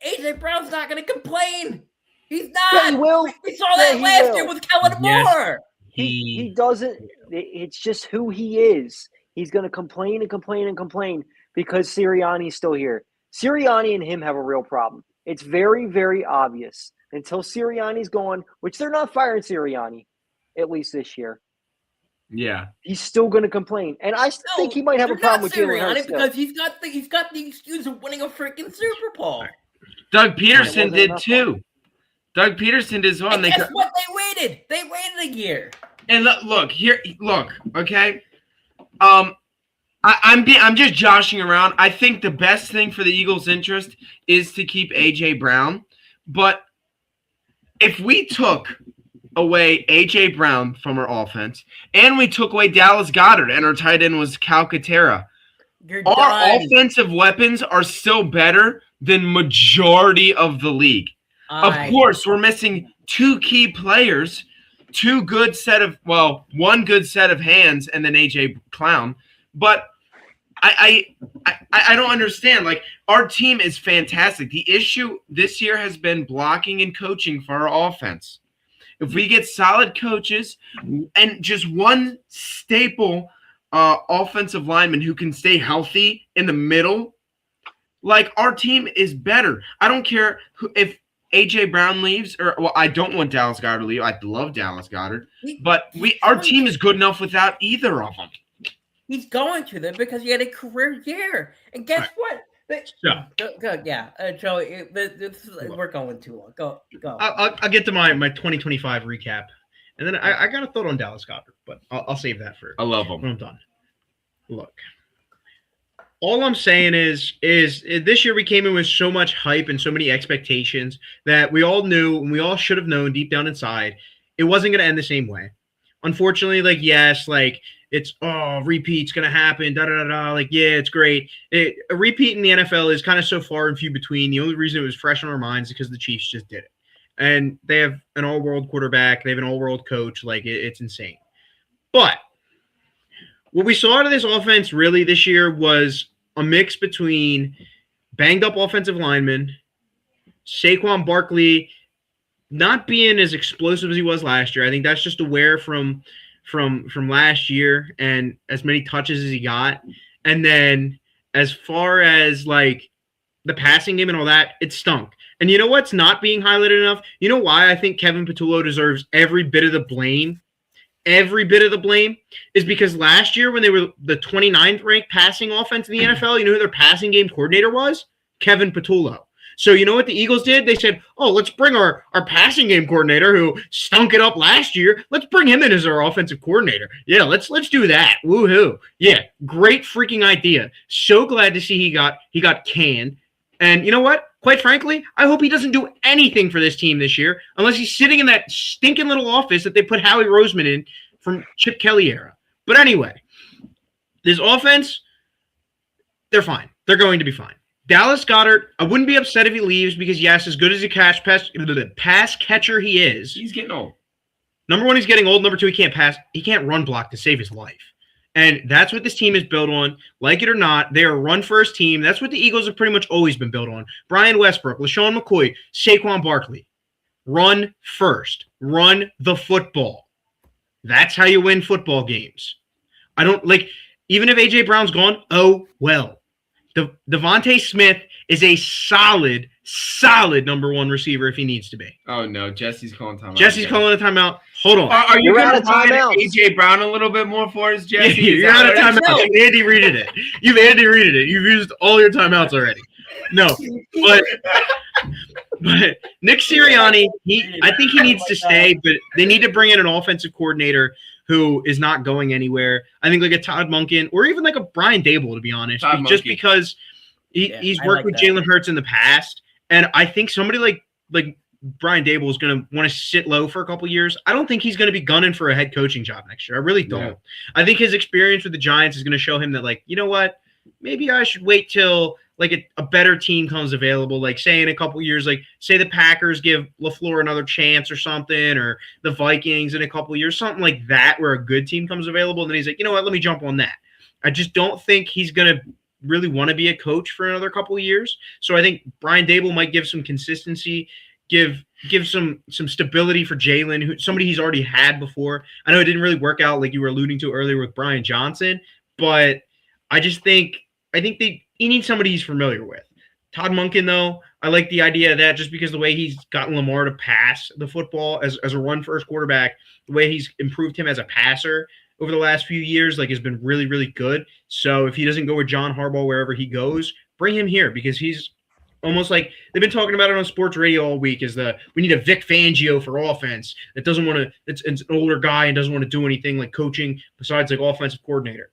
A.J. Brown's not going to complain. He's not. Yeah, he will. We saw that last year with Kellen Moore. He doesn't. It's just who he is. He's going to complain and complain and complain because Sirianni's still here. Sirianni and him have a real problem. It's very, very obvious. Until Sirianni's gone, which they're not firing Sirianni, at least this year. Yeah, he's still going to complain, and I think he might have a problem with Jalen Hurts because he's got the excuse of winning a freaking Super Bowl. Doug Peterson did too. Doug Peterson did as well. And guess what? They waited. They waited a year. And look here. Look, okay. I'm just joshing around. I think the best thing for the Eagles' interest is to keep A.J. Brown. But if we took away A.J. Brown from our offense and we took away Dallas Goedert and our tight end was Calcaterra, our offensive weapons are still better than majority of the league. Of course, we're missing 2 key players, one good set of hands, and then A.J. Clown. But I don't understand. Like, our team is fantastic. The issue this year has been blocking and coaching for our offense. If we get solid coaches and just one staple offensive lineman who can stay healthy in the middle, like, our team is better. I don't care if A.J. Brown leaves, I don't want Dallas Goedert to leave. I love Dallas Goedert, but our team is good enough without either of them. He's going to them because he had a career year. And guess what? Joey, we're going too long. Go. I'll get to my 2025 recap, and then I got a thought on Dallas Goedert, but I'll save that for. I love him. When I'm done. Look, all I'm saying is this year we came in with so much hype and so many expectations that we all knew and we all should have known deep down inside it wasn't going to end the same way. Unfortunately, it's repeat's going to happen, it's great. A repeat in the NFL is kind of so far and few between. The only reason it was fresh on our minds is because the Chiefs just did it. And they have an all-world quarterback. They have an all-world coach. It's insane. But what we saw out of this offense really this year was a mix between banged-up offensive linemen, Saquon Barkley not being as explosive as he was last year. I think that's just a wear from last year and as many touches as he got. And then as far as the passing game and all that, it stunk. And you know what's not being highlighted enough? You know why I think Kevin Patullo deserves every bit of the blame? Every bit of the blame is because last year when they were the 29th ranked passing offense in the NFL, you know who their passing game coordinator was? Kevin Patullo. So you know what the Eagles did? They said, let's bring our passing game coordinator who stunk it up last year. Let's bring him in as our offensive coordinator. Yeah, let's do that. Woohoo. Yeah, great freaking idea. So glad to see he got canned. And you know what? Quite frankly, I hope he doesn't do anything for this team this year unless he's sitting in that stinking little office that they put Howie Roseman in from Chip Kelly era. But anyway, this offense, they're fine. They're going to be fine. Dallas Goedert, I wouldn't be upset if he leaves because, yes, as good as a pass catcher he is. He's getting old. Number one, he's getting old. Number two, he can't pass. He can't run block to save his life. And that's what this team is built on. Like it or not, they're a run-first team. That's what the Eagles have pretty much always been built on. Brian Westbrook, LaShawn McCoy, Saquon Barkley. Run first. Run the football. That's how you win football games. Even if A.J. Brown's gone, oh, well. Devontae Smith is a solid number one receiver if he needs to be. Oh, no. Jesse's calling timeout. Jesse's calling a timeout. Hold on. Are you going to ride A.J. Brown a little bit more for us, Jesse? You're out of timeout. You've Andy Reided it. You've used all your timeouts already. No. But Nick Sirianni, I think he needs to stay, but they need to bring in an offensive coordinator who is not going anywhere. I think a Todd Monken or even a Brian Dable, to be honest, just because he's worked with Jalen Hurts in the past. And I think somebody like Brian Dable is going to want to sit low for a couple of years. I don't think he's going to be gunning for a head coaching job next year. I really don't. Yeah. I think his experience with the Giants is going to show him that, you know what? Maybe I should wait till a better team comes available. Say in a couple of years, say the Packers give LaFleur another chance or something, or the Vikings in a couple of years, something like that, where a good team comes available. And then he's like, you know what? Let me jump on that. I just don't think he's going to really want to be a coach for another couple of years. So I think Brian Dable might give some consistency, give some stability for Jalen, somebody he's already had before. I know it didn't really work out like you were alluding to earlier with Brian Johnson, but I just think he needs somebody he's familiar with. Todd Monken, though, I like the idea of that just because the way he's gotten Lamar to pass the football as a run-first quarterback, the way he's improved him as a passer over the last few years, has been really, really good. So if he doesn't go with John Harbaugh wherever he goes, bring him here because he's almost they've been talking about it on sports radio all week we need a Vic Fangio for offense that doesn't want to, it's an older guy and doesn't want to do anything like coaching besides offensive coordinator.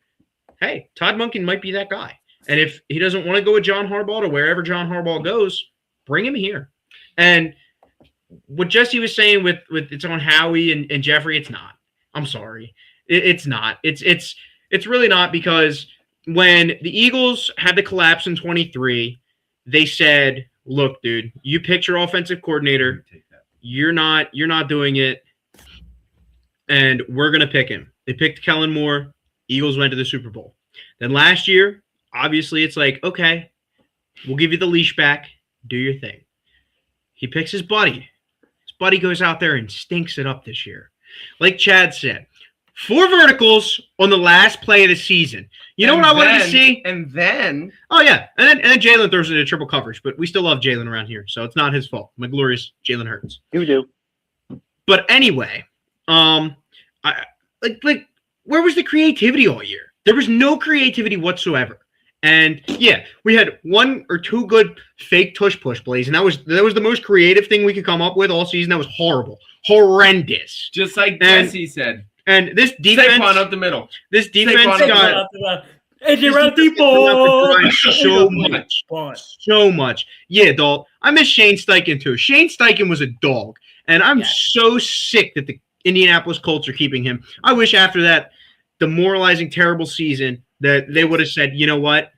Hey, Todd Monken might be that guy. And if he doesn't want to go with John Harbaugh to wherever John Harbaugh goes, bring him here. And what Jesse was saying with it's on Howie and Jeffrey, it's not. I'm sorry. It's not. It's really not, because when the Eagles had the collapse in 23, they said, look, dude, you picked your offensive coordinator. You're not doing it. And we're going to pick him. They picked Kellen Moore. Eagles went to the Super Bowl. Then last year, obviously, it's okay, we'll give you the leash back. Do your thing. He picks his buddy. His buddy goes out there and stinks it up this year. Like Chad said, 4 verticals on the last play of the season. You know what I wanted to see? And then... Oh, yeah. And then Jalen throws it into triple coverage, but we still love Jalen around here, so it's not his fault. My glorious Jalen Hurts. You do. But anyway, where was the creativity all year? There was no creativity whatsoever. And yeah, we had 1 or 2 good fake tush push plays, and that was the most creative thing we could come up with all season. That was horrendous. Just like Jesse said. And this defense Saquon up the middle. This defense got so much. Yeah, Dalt. I miss Shane Steichen too. Shane Steichen was a dog, and I'm so sick that the Indianapolis Colts are keeping him. I wish after that demoralizing, terrible season that they would have said, you know what,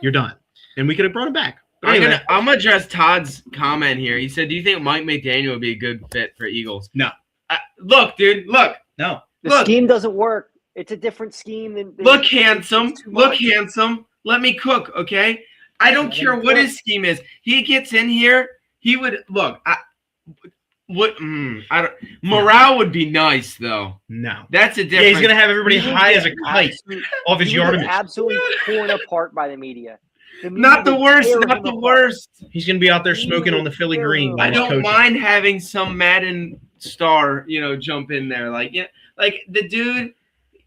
you're done, and we could have brought him back. Anyway. I'm gonna address Todd's comment here. He said, "Do you think Mike McDaniel would be a good fit for Eagles?" No. Look, dude. Look. No. The scheme doesn't work. It's a different scheme than look handsome. Look handsome. Let me cook, okay? I don't care what his scheme is. He gets in here. He would look. Morale would be nice though. No, that's a difference. Yeah, he's gonna have everybody high as a kite off his yard. Absolutely torn apart by the media. Not the worst. Not the worst. He's gonna be out there smoking on the Philly green. I don't mind having some Madden star, jump in there. Like the dude.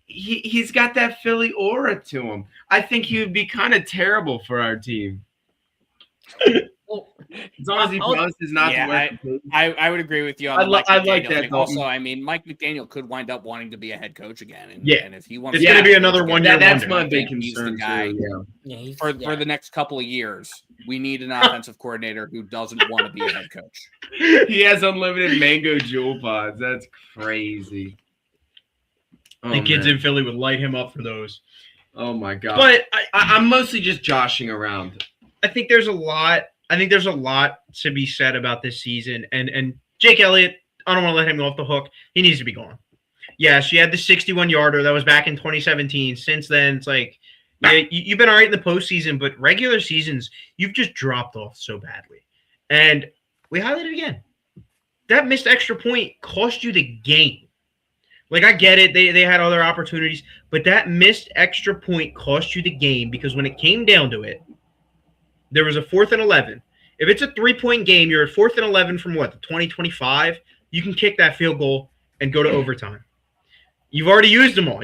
He's got that Philly aura to him. I think he would be kind of terrible for our team. As long as he promises not to wear. I would agree with you on I like that. Also, I mean, Mike McDaniel could wind up wanting to be a head coach again. And if he wants, it's going to be another 1 year. That's my big concern. He's the guy for the next couple of years. We need an offensive coordinator who doesn't want to be a head coach. He has unlimited mango jewel pods. That's crazy. The kids in Philly would light him up for those. Oh my god! But I'm mostly just joshing around. I think there's a lot. To be said about this season. And Jake Elliott, I don't want to let him go off the hook. He needs to be gone. Yes, you had the 61-yarder. That was back in 2017. Since then, it's like, yeah, you've been all right in the postseason, but regular seasons, you've just dropped off so badly. And we highlighted it again. That missed extra point cost you the game. Like, I get it. They had other opportunities, but that missed extra point cost you the game because when it came down to it, there was a 4th and 11. If it's a 3-point game, you're at 4th and 11 from what, the 20-25? You can kick that field goal and go to overtime. You've already used them all.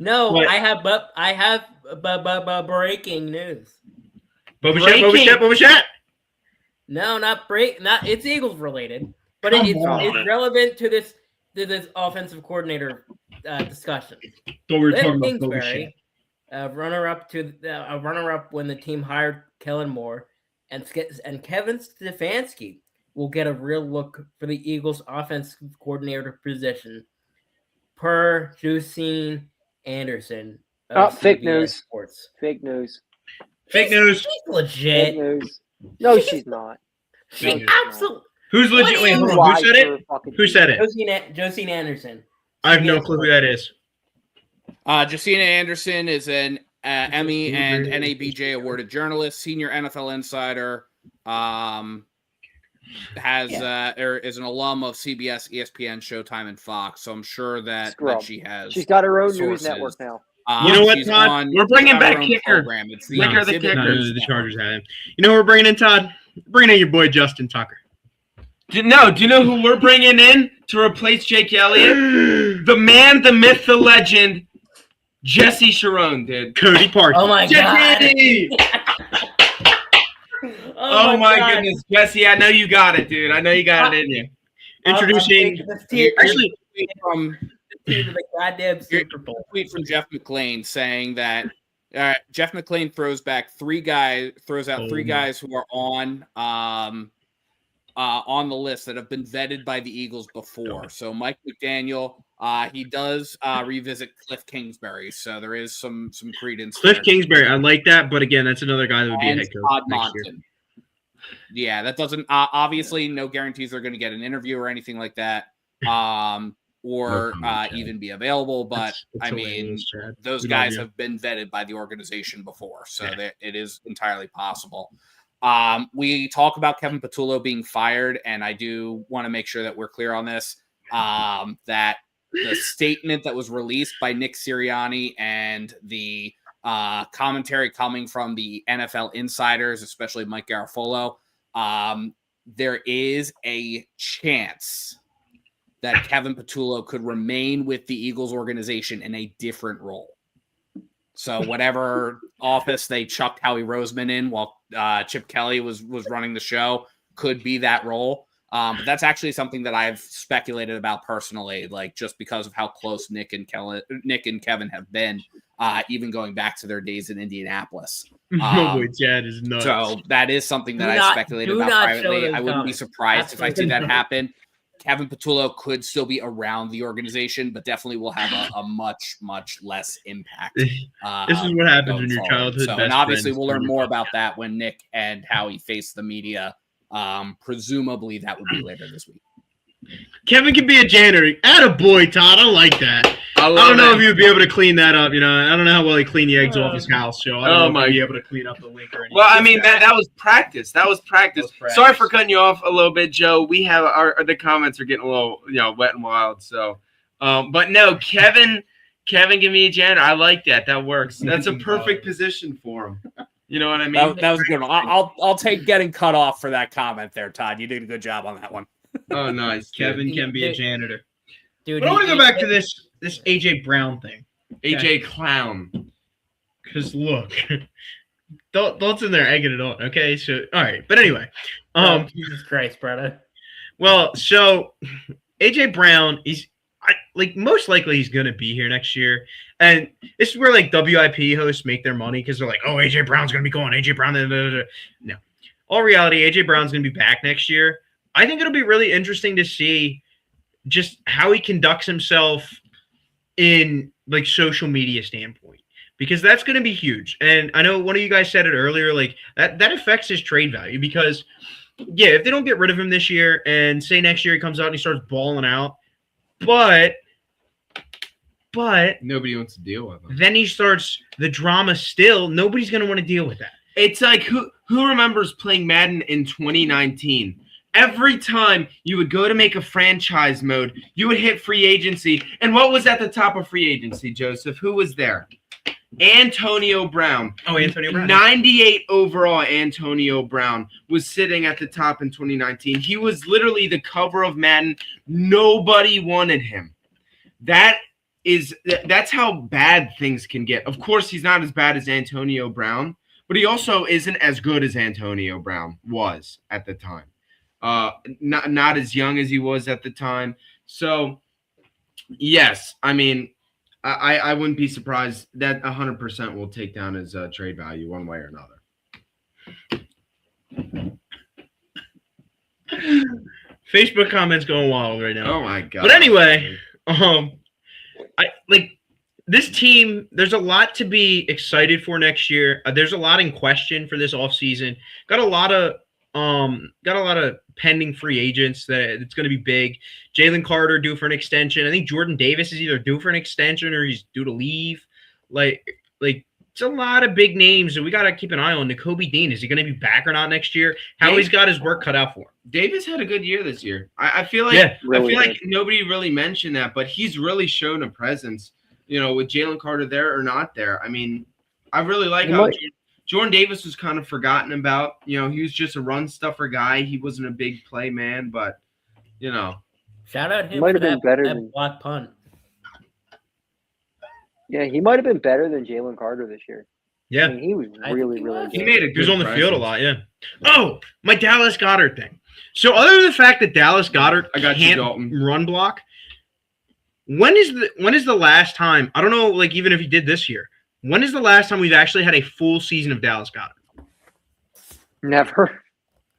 No, but I have breaking news. Bobachet. No, not break. Not it's Eagles related, but it's relevant to this offensive coordinator discussion. So we're Cliff talking about Kingsbury, runner-up when the team hired Kellen Moore, and Kevin Stefanski will get a real look for the Eagles' offensive coordinator position, per Josine Anderson. Fake news. Sports. Fake news. She's legit. Fake news. No, she's not. She's absolutely. Who's legit? Wait, hold on. Who said it? Who said it? Josine Anderson. I have no clue who that is. Josina Anderson is an Emmy and NABJ awarded journalist, senior NFL insider, is an alum of CBS, ESPN, Showtime, and Fox. So I'm sure that she's got her own news network now. You know what, Todd? We're bringing back Kicker. It's the Kicker. The Chargers have him. You know who we're bringing in, Todd? We're bringing in your boy Justin Tucker. Do you know who we're bringing in to replace Jake Elliott? The man, the myth, the legend, Jesse Sharon, dude. Cody Parkey. Oh my god. Oh my goodness, Jesse! I know you got it, dude. I know you got it in you. Introducing from the goddamn Super Bowl. Tweet from Jeff McClain saying that Jeff McClain throws out three guys who are on the list that have been vetted by the Eagles before. So Mike McDaniel, he does revisit Cliff Kingsbury, so there is some credence. Cliff Kingsbury, I like that, but again, that's another guy that would be a head coach Todd next year. Yeah, that doesn't obviously no guarantees they're going to get an interview or anything like that, or even be available. But I mean, those guys have been vetted by the organization before, so it is entirely possible. We talk about Kevin Patullo being fired, and I do want to make sure that we're clear on this, that the statement that was released by Nick Sirianni and the commentary coming from the NFL insiders, especially Mike Garafolo, there is a chance that Kevin Patullo could remain with the Eagles organization in a different role. So whatever office they chucked Howie Roseman in while Chip Kelly was running the show could be that role. But that's actually something that I've speculated about personally, like just because of how close Nick and Kevin have been, even going back to their days in Indianapolis. Boy, Chad is nuts. So that is something that I've speculated about privately. I wouldn't be surprised if I see that happen. Kevin Patullo could still be around the organization, but definitely will have a much, much less impact. This is what happens when your childhood best and obviously friends we'll learn more about that when Nick and Howie face the media. Presumably that would be later this week. Kevin can be a janitor. Attaboy, Todd. I like that. I don't know if he would be able to clean that up. You know, I don't know how well he cleaned the eggs off his house. So I don't know if he'd be able to clean up the link or anything. Well, I mean, that was practice. That was practice. Sorry for cutting you off a little bit, Joe. We have the comments are getting a little, wet and wild. So, but no, Kevin can be a janitor. I like that. That works. That's a perfect position for him. You know what I mean? That was a good one. I'll take getting cut off for that comment there, Todd. You did a good job on that one. Oh, nice. Kevin can be a janitor. Dude, but I want to go back to this AJ Brown thing. AJ Clown. Because look, thoughts in there egging it on. Okay, so all right, but anyway, Jesus Christ, brother. Well, so AJ Brown, most likely he's gonna be here next year, and this is where like WIP hosts make their money because they're like, oh, AJ Brown's gonna be going. AJ Brown, no. All reality, AJ Brown's gonna be back next year. I think it'll be really interesting to see just how he conducts himself in like social media standpoint, because that's going to be huge. And I know one of you guys said it earlier, like that affects his trade value because if they don't get rid of him this year and say next year he comes out and he starts balling out, but nobody wants to deal with him. Then he starts the drama still. Nobody's going to want to deal with that. It's like who remembers playing Madden in 2019? Every time you would go to make a franchise mode, you would hit free agency. And what was at the top of free agency, Joseph? Who was there? Antonio Brown. Oh, Antonio Brown. 98 overall Antonio Brown was sitting at the top in 2019. He was literally the cover of Madden. Nobody wanted him. That's how bad things can get. Of course, he's not as bad as Antonio Brown, but he also isn't as good as Antonio Brown was at the time. Not as young as he was at the time. So, yes, I mean, I wouldn't be surprised that 100% will take down his trade value one way or another. Facebook comments going wild right now. Oh my god! But anyway, I like this team. There's a lot to be excited for next year. There's a lot in question for this offseason. Got a lot of pending free agents that it's going to be big. Jalen Carter due for an extension. I think Jordan Davis is either due for an extension or he's due to leave. Like it's a lot of big names that we got to keep an eye on. Nakobe Dean, is he going to be back or not next year? Howie's got his work cut out for him. Davis had a good year this year. I feel like like nobody really mentioned that, but he's really shown a presence. With Jalen Carter there or not there. I mean, I really like how Jordan Davis was kind of forgotten about. He was just a run stuffer guy. He wasn't a big play man, but shout out him. He might have been better than block punt. Yeah, he might have been better than Jalen Carter this year. Yeah, I mean, he was really good. He made a good He was on the presence. field a lot. Yeah. Oh, my Dallas Goedert thing. So other than the fact that Dallas Goedert can't run block, when is the last time? I don't know. Like even if he did this year. When is the last time we've actually had a full season of Dallas Goedert? Never.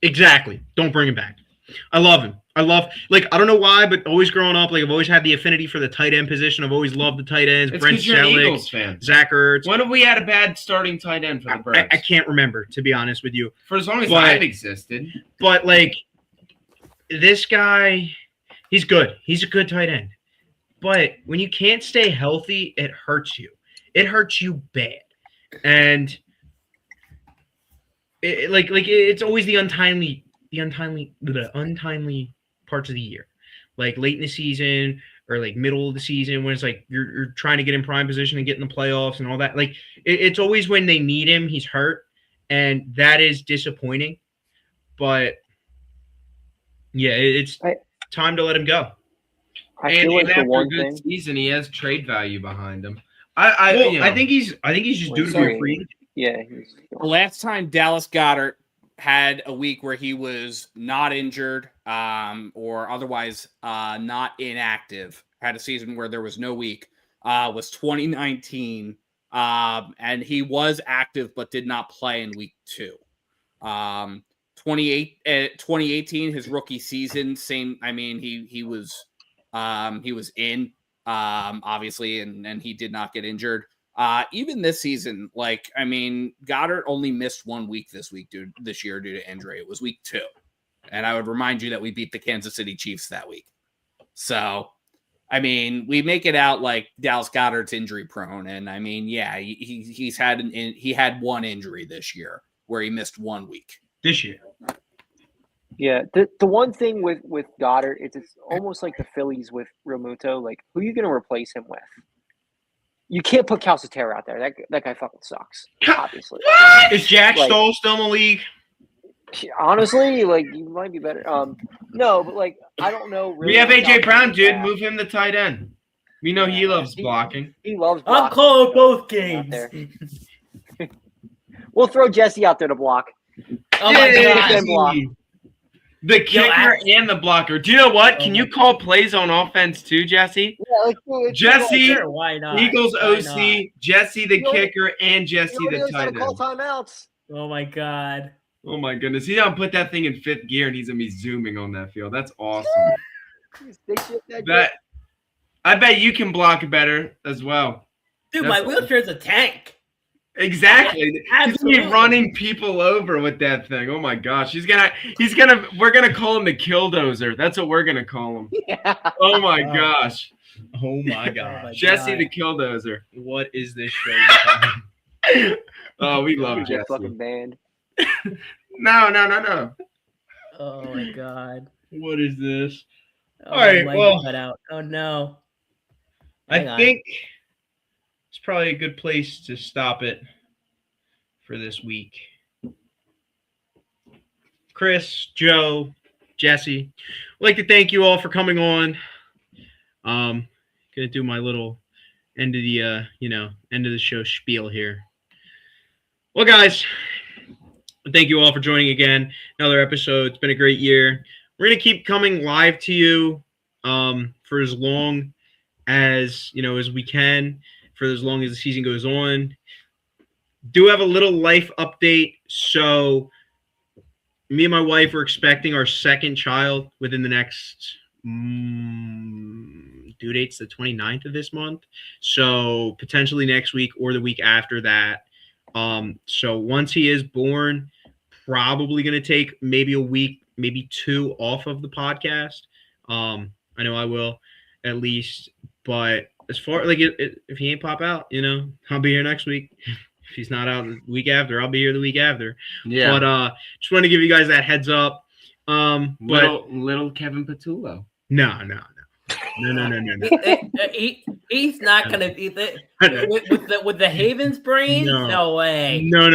Exactly. Don't bring him back. I love him. I don't know why, but always growing up, I've always had the affinity for the tight end position. I've always loved the tight ends. It's Brent because you're an Selleck, Eagles fan. Zach Ertz. When have we had a bad starting tight end for the Birds? I can't remember, to be honest with you. For as long as I've existed. But, this guy, he's good. He's a good tight end. But when you can't stay healthy, it hurts you. It hurts you bad. And it's always the untimely parts of the year. Like late in the season or middle of the season when it's you're trying to get in prime position and get in the playoffs and all that. It's always when they need him, he's hurt. And that is disappointing. But yeah, it's time to let him go. I feel like after the one a good thing season, he has trade value behind him. I think he's just due to be a free agent. Yeah. The last time Dallas Goedert had a week where he was not injured or otherwise not inactive, had a season where there was no week, was 2019. And he was active but did not play in week 2. 2018, his rookie season, same. I mean, he was in obviously, and he did not get injured. Even this season, Goddard only missed 1 week this year due to injury. It was week 2. And I would remind you that we beat the Kansas City Chiefs that week. So, I mean, we make it out like Dallas Goedert's injury prone. And I mean, yeah, he had 1 injury this year where he missed 1 week. This year. Yeah. The one thing with Goddard is it's almost like the Phillies with Realmuto. Like, who are you going to replace him with? You can't put Calcaterra out there. That guy fucking sucks. Obviously. What? Is Jack Stoll still in the league? Honestly, you might be better. No, but I don't know. Really, we have AJ Brown, dude. Move him to tight end. We know he loves blocking. He loves blocking. I'm calling both games. We'll throw Jesse out there to block. Oh my God. Block. The kicker and the blocker. Do you know what? Can you call plays on offense too, Jesse? Yeah, Jesse, sure, why not? Eagles Why OC, not? Jesse the kicker, and Jesse the tight end. Call timeouts. Oh my God. Oh my goodness. He's gonna put that thing in 5th gear and he's gonna be zooming on that field. That's awesome. I bet you can block better as well. Dude, my wheelchair's a tank. Exactly. Yeah, he's gonna be running people over with that thing. Oh my gosh. We're gonna call him the Killdozer. That's what we're gonna call him. Yeah. Oh my gosh. Oh my gosh. Jesse the Killdozer. What is this show? Oh, we love Jesse. Fucking band. No. Oh my God. What is this? Oh, all right, well. Cut out. Oh no. I think it's probably a good place to stop it for this week. Chris, Joe, Jesse, I'd like to thank you all for coming on. Gonna do my little end of the show spiel here. Well, guys, thank you all for joining again. Another episode. It's been a great year. We're gonna keep coming live to you for as long as we can, for as long as the season goes on. Do have a little life update. So me and my wife are expecting our 2nd child within the next due date's the 29th of this month. So potentially next week or the week after that. So once he is born, probably going to take maybe a week, maybe 2 off of the podcast. I know I will at least, but as far if he ain't pop out, I'll be here next week. If he's not out the week after, I'll be here the week after. Yeah. But just want to give you guys that heads up. Little Kevin Patullo. No. He's not gonna be with the Havens brain. No way. No.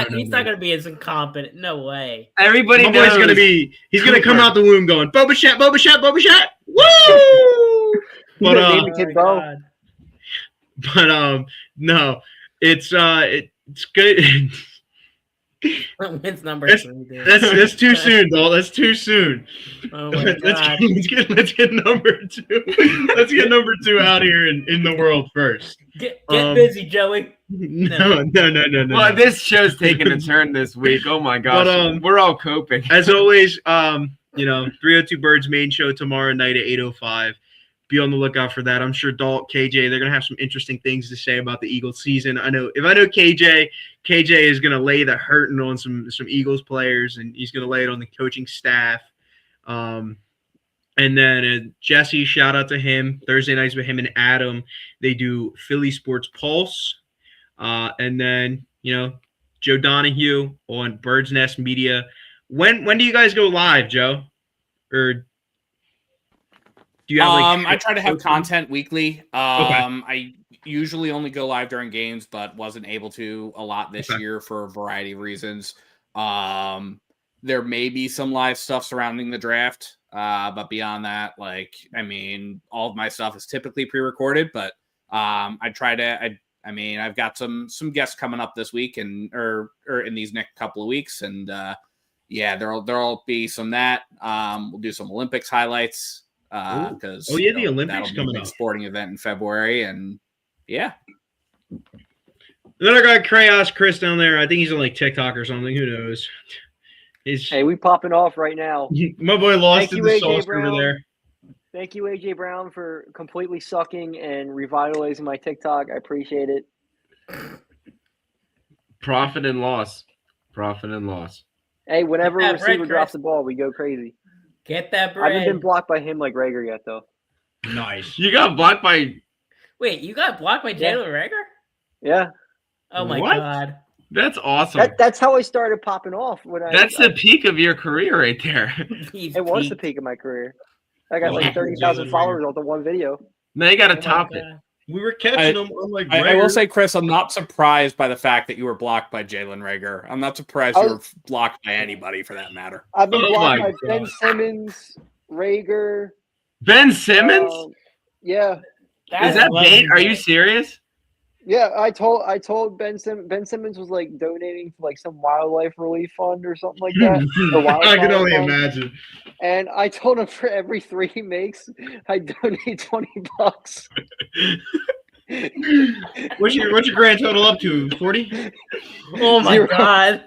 He's not gonna be as incompetent. No way. Everybody knows. Boy's gonna be. He's gonna come out the womb going Boba Shat. Woo! No, it's good. Wins number 3, dude. That's too soon, though. That's too soon. Oh my God. Let's get number 2. Let's get number 2 out here in the world first. Get busy, Joey. No. Well, this show's taking a turn this week. Oh my gosh. But, we're all coping. As always, 302 Birds main show tomorrow night at 8:05. Be on the lookout for that. I'm sure Dalt, KJ, they're gonna have some interesting things to say about the Eagles season. I know KJ is gonna lay the hurting on some Eagles players, and he's gonna lay it on the coaching staff. And then Jesse, shout out to him. Thursday nights with him and Adam, they do Philly Sports Pulse. And then Joe Donahue on Bird's Nest Media. When do you guys go live, Joe? Or do you have I try to have content weekly. Okay. I usually only go live during games, but wasn't able to a lot this year for a variety of reasons. There may be some live stuff surrounding the draft, but beyond that, all of my stuff is typically pre-recorded, but I've got some guests coming up this week or in these next couple of weeks, and there'll be some that. We'll do some Olympics highlights because the Olympics coming up, sporting event in February, and yeah. Then I got Chaos Chris down there. I think he's on like TikTok or something. Who knows? Hey, we popping off right now. My boy lost in the sauce over there. Thank you, AJ Brown, for completely sucking and revitalizing my TikTok. I appreciate it. Profit and loss. Hey, whenever a receiver drops the ball, we go crazy. Get that bread. I haven't been blocked by him like Rager yet, though. Nice. You got blocked by... Wait, you got blocked by Jalen Rager? Yeah. Oh, my God. That's awesome. That's how I started popping off. That's the peak of your career right there. It was the peak of my career. I got like 30,000 followers off the one video. Now you got to top it. We were catching them. I will say, Chris, I'm not surprised by the fact that you were blocked by Jalen Rager. I'm not surprised you were blocked by anybody for that matter. I've been blocked by Ben Simmons, Rager. Ben Simmons? Yeah. Is that bait? Are you serious? Yeah, I told Ben Simmons was like donating to like some wildlife relief fund or something like that. I can only imagine. And I told him for every 3 he makes, I donate $20. What's your grand total up to? 40? Oh my God.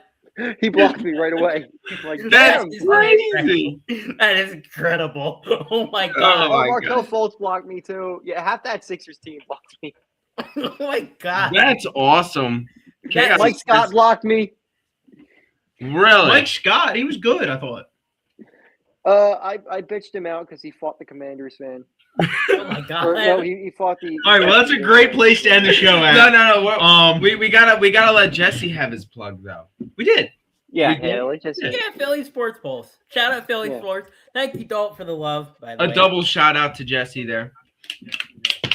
He blocked me right away. Like, that's crazy. That is incredible. Oh my God. Markel Fultz blocked me too. Yeah, half that Sixers team blocked me. Oh my God. That's awesome. Mike Scott blocked me. Really? Mike Scott, he was good, I thought. I bitched him out because he fought the Commanders fan. Oh my God. No, he fought the. All right, well, that's a great place to end the show at. No. We gotta let Jesse have his plug though. We did. Yeah, Philly Sports Pulse. Shout out Philly Sports. Thank you, Dalt, for the love. By the way, double shout out to Jesse there.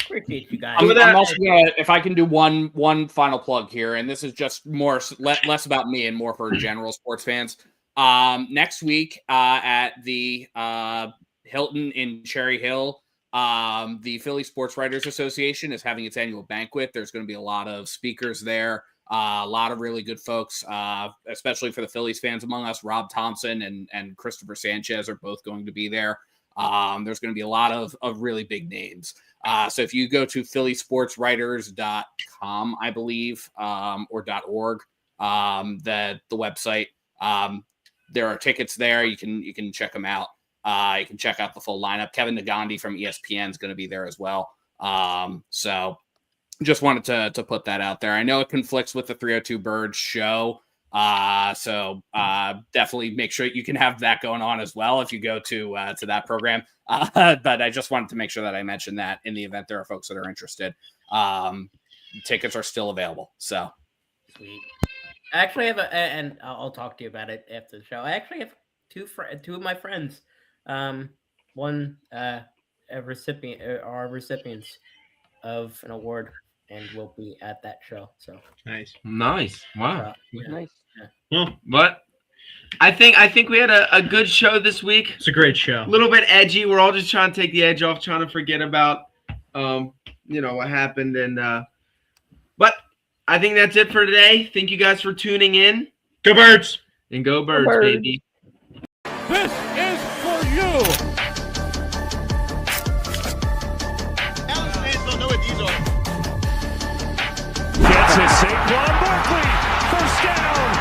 Appreciate you guys. I'm also gonna, if I can do one final plug here, and this is just less about me and more for general sports fans. Next week at the Hilton in Cherry Hill, the Philly Sports Writers Association is having its annual banquet. There's going to be a lot of speakers there, a lot of really good folks, especially for the Phillies fans among us. Rob Thompson and Christopher Sanchez are both going to be there. There's going to be a lot of really big names. So if you go to phillysportswriters.com, I believe, or .org, the website, there are tickets there. You can check them out. You can check out the full lineup. Kevin Nagandi from ESPN is going to be there as well. So just wanted to put that out there. I know it conflicts with the 302 Birds show. So definitely make sure you can have that going on as well if you go to that program. But I just wanted to make sure that I mentioned that in the event there are folks that are interested. Tickets are still available. So sweet. I actually have and I'll talk to you about it after the show. I actually have two of my friends. One are recipients of an award, and will be at that show. So nice. Wow, nice. Yeah. Well, but I think we had a good show this week. It's a great show. A little bit edgy. We're all just trying to take the edge off, trying to forget about what happened, and but I think that's it for today. Thank you guys for tuning in. Go Birds! And go Birds, baby. This is for you. Alice fans don't know what these are. Gets it, Saquon Barkley. First down.